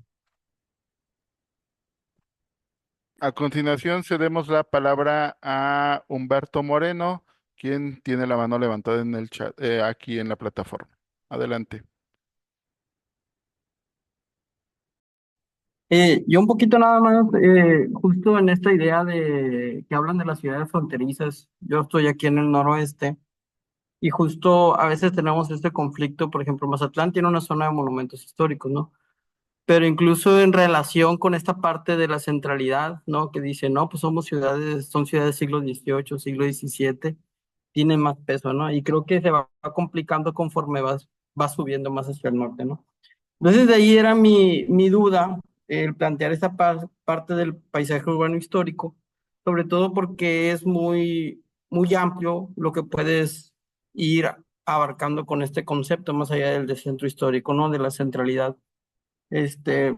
A continuación, cedemos la palabra a Humberto Moreno, quien tiene la mano levantada en el chat, aquí en la plataforma. Adelante. Yo un poquito nada más, justo en esta idea de que hablan de las ciudades fronterizas, yo estoy aquí en el noroeste y justo a veces tenemos este conflicto, por ejemplo, Mazatlán tiene una zona de monumentos históricos, ¿no? Pero incluso en relación con esta parte de la centralidad, ¿no? Que dice, no, pues somos ciudades, son ciudades siglo XVIII, siglo XVII, tienen más peso, ¿no? Y creo que se va complicando conforme va subiendo más hacia el norte, ¿no? Entonces de ahí era mi duda, el plantear esta parte del paisaje urbano histórico, sobre todo porque es muy amplio lo que puedes ir abarcando con este concepto, más allá del de centro histórico, ¿no? De la centralidad. Este,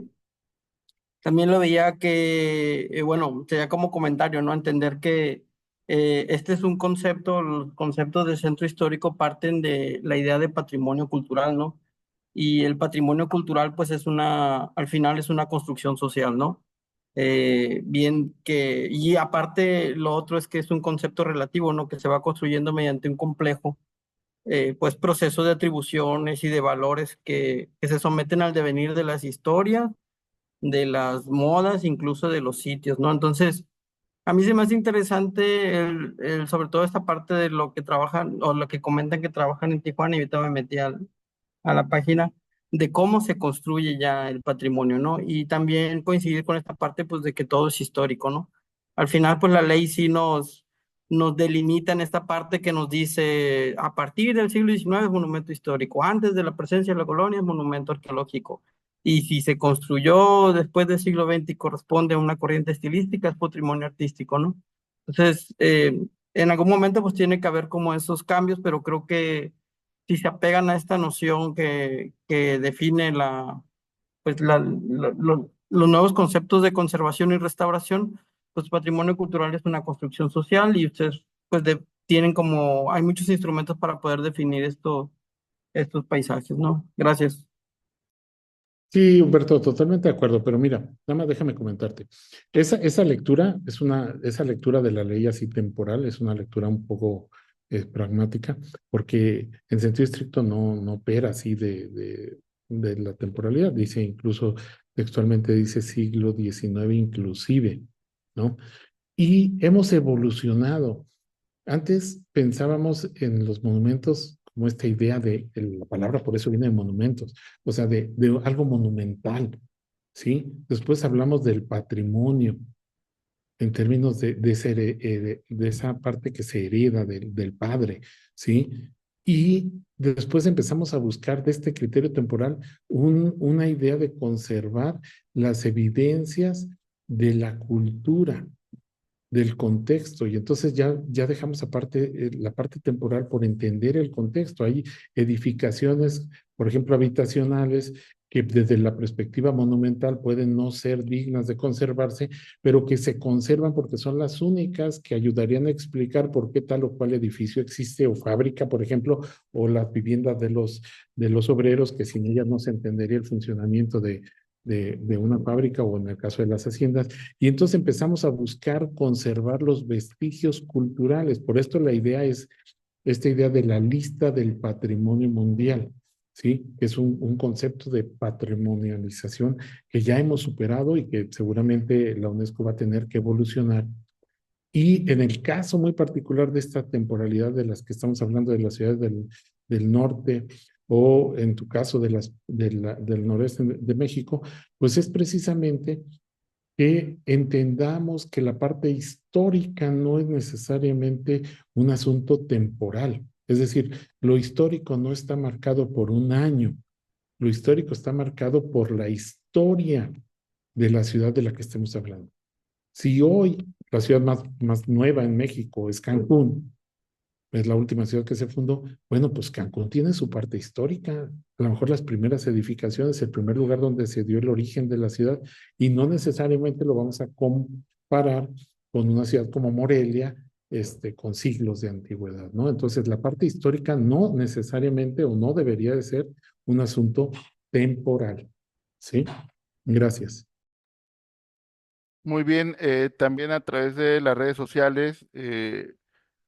también lo veía que, bueno, sería como comentario, ¿no? Entender que este es un concepto, los conceptos de centro histórico parten de la idea de patrimonio cultural, ¿no? Y el patrimonio cultural, pues al final es una construcción social, ¿no? Bien que, y aparte lo otro es que es un concepto relativo, ¿no? Que se va construyendo mediante un complejo, pues proceso de atribuciones y de valores que se someten al devenir de las historias, de las modas, incluso de los sitios, ¿no? Entonces, a mí se me hace interesante sobre todo esta parte de lo que trabajan o lo que comentan que trabajan en Tijuana y ahorita me metí a la página de cómo se construye ya el patrimonio, ¿no? Y también coincidir con esta parte, pues, de que todo es histórico, ¿no? Al final, pues, la ley sí nos delimita en esta parte que nos dice, a partir del siglo XIX es monumento histórico, antes de la presencia de la colonia es monumento arqueológico, y si se construyó después del siglo XX y corresponde a una corriente estilística, es patrimonio artístico, ¿no? Entonces, en algún momento, pues, tiene que haber como esos cambios, pero creo que si se apegan a esta noción que define pues los nuevos conceptos de conservación y restauración, pues patrimonio cultural es una construcción social y ustedes pues tienen como, hay muchos instrumentos para poder definir estos paisajes, ¿no? Gracias. Sí, Humberto, totalmente de acuerdo, pero mira, nada más déjame comentarte. Esa lectura esa lectura de la ley así temporal es una lectura un poco pragmática, porque en sentido estricto no opera así de la temporalidad, dice incluso textualmente dice siglo XIX inclusive, ¿no? Y hemos evolucionado. Antes pensábamos en los monumentos como esta idea la palabra por eso viene de monumentos, o sea, de algo monumental, ¿sí? Después hablamos del patrimonio en términos de esa parte que se hereda del padre, ¿sí? Y después empezamos a buscar de este criterio temporal una idea de conservar las evidencias de la cultura, del contexto, y entonces ya dejamos aparte la parte temporal por entender el contexto. Hay edificaciones, por ejemplo, habitacionales, que desde la perspectiva monumental pueden no ser dignas de conservarse, pero que se conservan porque son las únicas que ayudarían a explicar por qué tal o cual edificio existe o fábrica, por ejemplo, o las viviendas de los obreros, que sin ellas no se entendería el funcionamiento de una fábrica o en el caso de las haciendas. Y entonces empezamos a buscar conservar los vestigios culturales. Por esto la idea es esta idea de la lista del patrimonio mundial, ¿sí? Que es un concepto de patrimonialización que ya hemos superado y que seguramente la UNESCO va a tener que evolucionar. Y en el caso muy particular de esta temporalidad de las que estamos hablando, de las ciudades del norte, o en tu caso del noreste de México, pues es precisamente que entendamos que la parte histórica no es necesariamente un asunto temporal. Es decir, lo histórico no está marcado por un año, lo histórico está marcado por la historia de la ciudad de la que estemos hablando. Si hoy la ciudad más nueva en México es Cancún, es la última ciudad que se fundó, bueno, pues Cancún tiene su parte histórica, a lo mejor las primeras edificaciones, el primer lugar donde se dio el origen de la ciudad, y no necesariamente lo vamos a comparar con una ciudad como Morelia, con siglos de antigüedad, ¿no? Entonces, la parte histórica no necesariamente o no debería de ser un asunto temporal, ¿sí? Gracias. Muy bien, también a través de las redes sociales,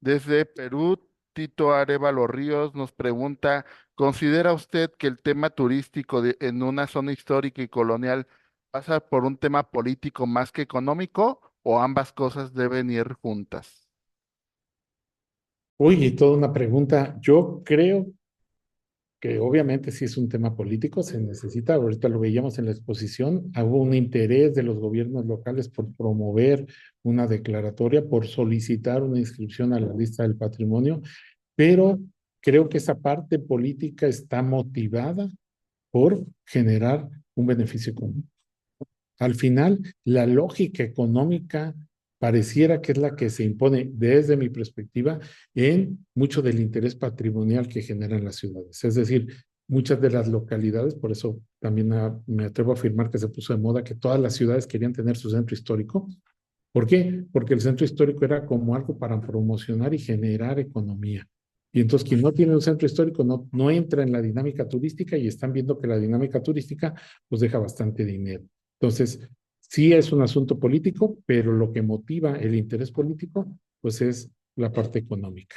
desde Perú, Tito Arevalo Ríos nos pregunta, ¿considera usted que el tema turístico en una zona histórica y colonial pasa por un tema político más que económico o ambas cosas deben ir juntas? Uy, y toda una pregunta. Yo creo que obviamente sí es un tema político, se necesita, ahorita lo veíamos en la exposición, hubo un interés de los gobiernos locales por promover una declaratoria, por solicitar una inscripción a la lista del patrimonio, pero creo que esa parte política está motivada por generar un beneficio común. Al final, la lógica económica pareciera que es la que se impone desde mi perspectiva en mucho del interés patrimonial que generan las ciudades. Es decir, muchas de las localidades, por eso también me atrevo a afirmar que se puso de moda que todas las ciudades querían tener su centro histórico. ¿Por qué? Porque el centro histórico era como algo para promocionar y generar economía. Y entonces quien no tiene un centro histórico no entra en la dinámica turística y están viendo que la dinámica turística pues deja bastante dinero. Entonces, sí es un asunto político, pero lo que motiva el interés político pues es la parte económica.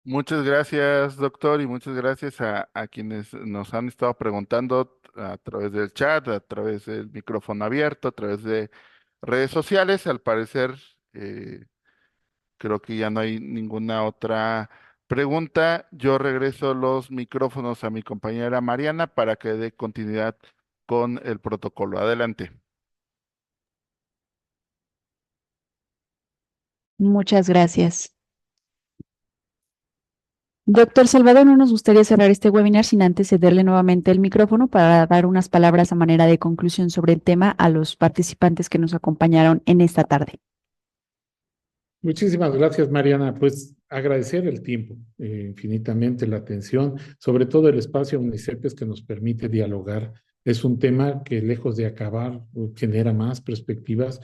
Muchas gracias, doctor, y muchas gracias a quienes nos han estado preguntando a través del chat, a través del micrófono abierto, a través de redes sociales. Al parecer, creo que ya no hay ninguna otra pregunta. Yo regreso los micrófonos a mi compañera Mariana para que dé continuidad con el protocolo. Adelante. Muchas gracias. Doctor Salvador, no nos gustaría cerrar este webinar sin antes cederle nuevamente el micrófono para dar unas palabras a manera de conclusión sobre el tema a los participantes que nos acompañaron en esta tarde. Muchísimas gracias, Mariana. Pues agradecer el tiempo, infinitamente la atención, sobre todo el espacio UNICEPES que nos permite dialogar. Es un tema que lejos de acabar, genera más perspectivas.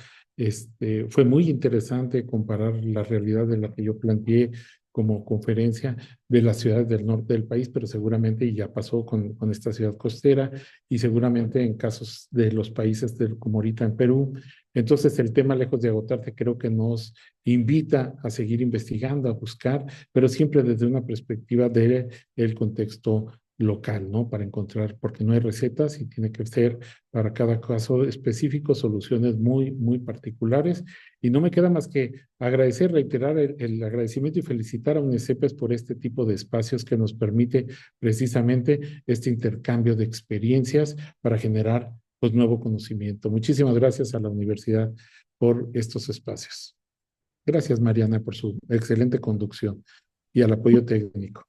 Fue muy interesante comparar la realidad de la que yo planteé como conferencia de las ciudades del norte del país, pero seguramente y ya pasó con esta ciudad costera y seguramente en casos de los países como ahorita en Perú. Entonces el tema, lejos de agotarse, creo que nos invita a seguir investigando, a buscar, pero siempre desde una perspectiva del contexto local, ¿no? Para encontrar, porque no hay recetas y tiene que ser para cada caso específico soluciones muy, muy particulares. Y no me queda más que agradecer, reiterar el agradecimiento y felicitar a UNICEPES por este tipo de espacios que nos permite precisamente este intercambio de experiencias para generar pues nuevo conocimiento. Muchísimas gracias a la universidad por estos espacios. Gracias, Mariana, por su excelente conducción y al apoyo técnico.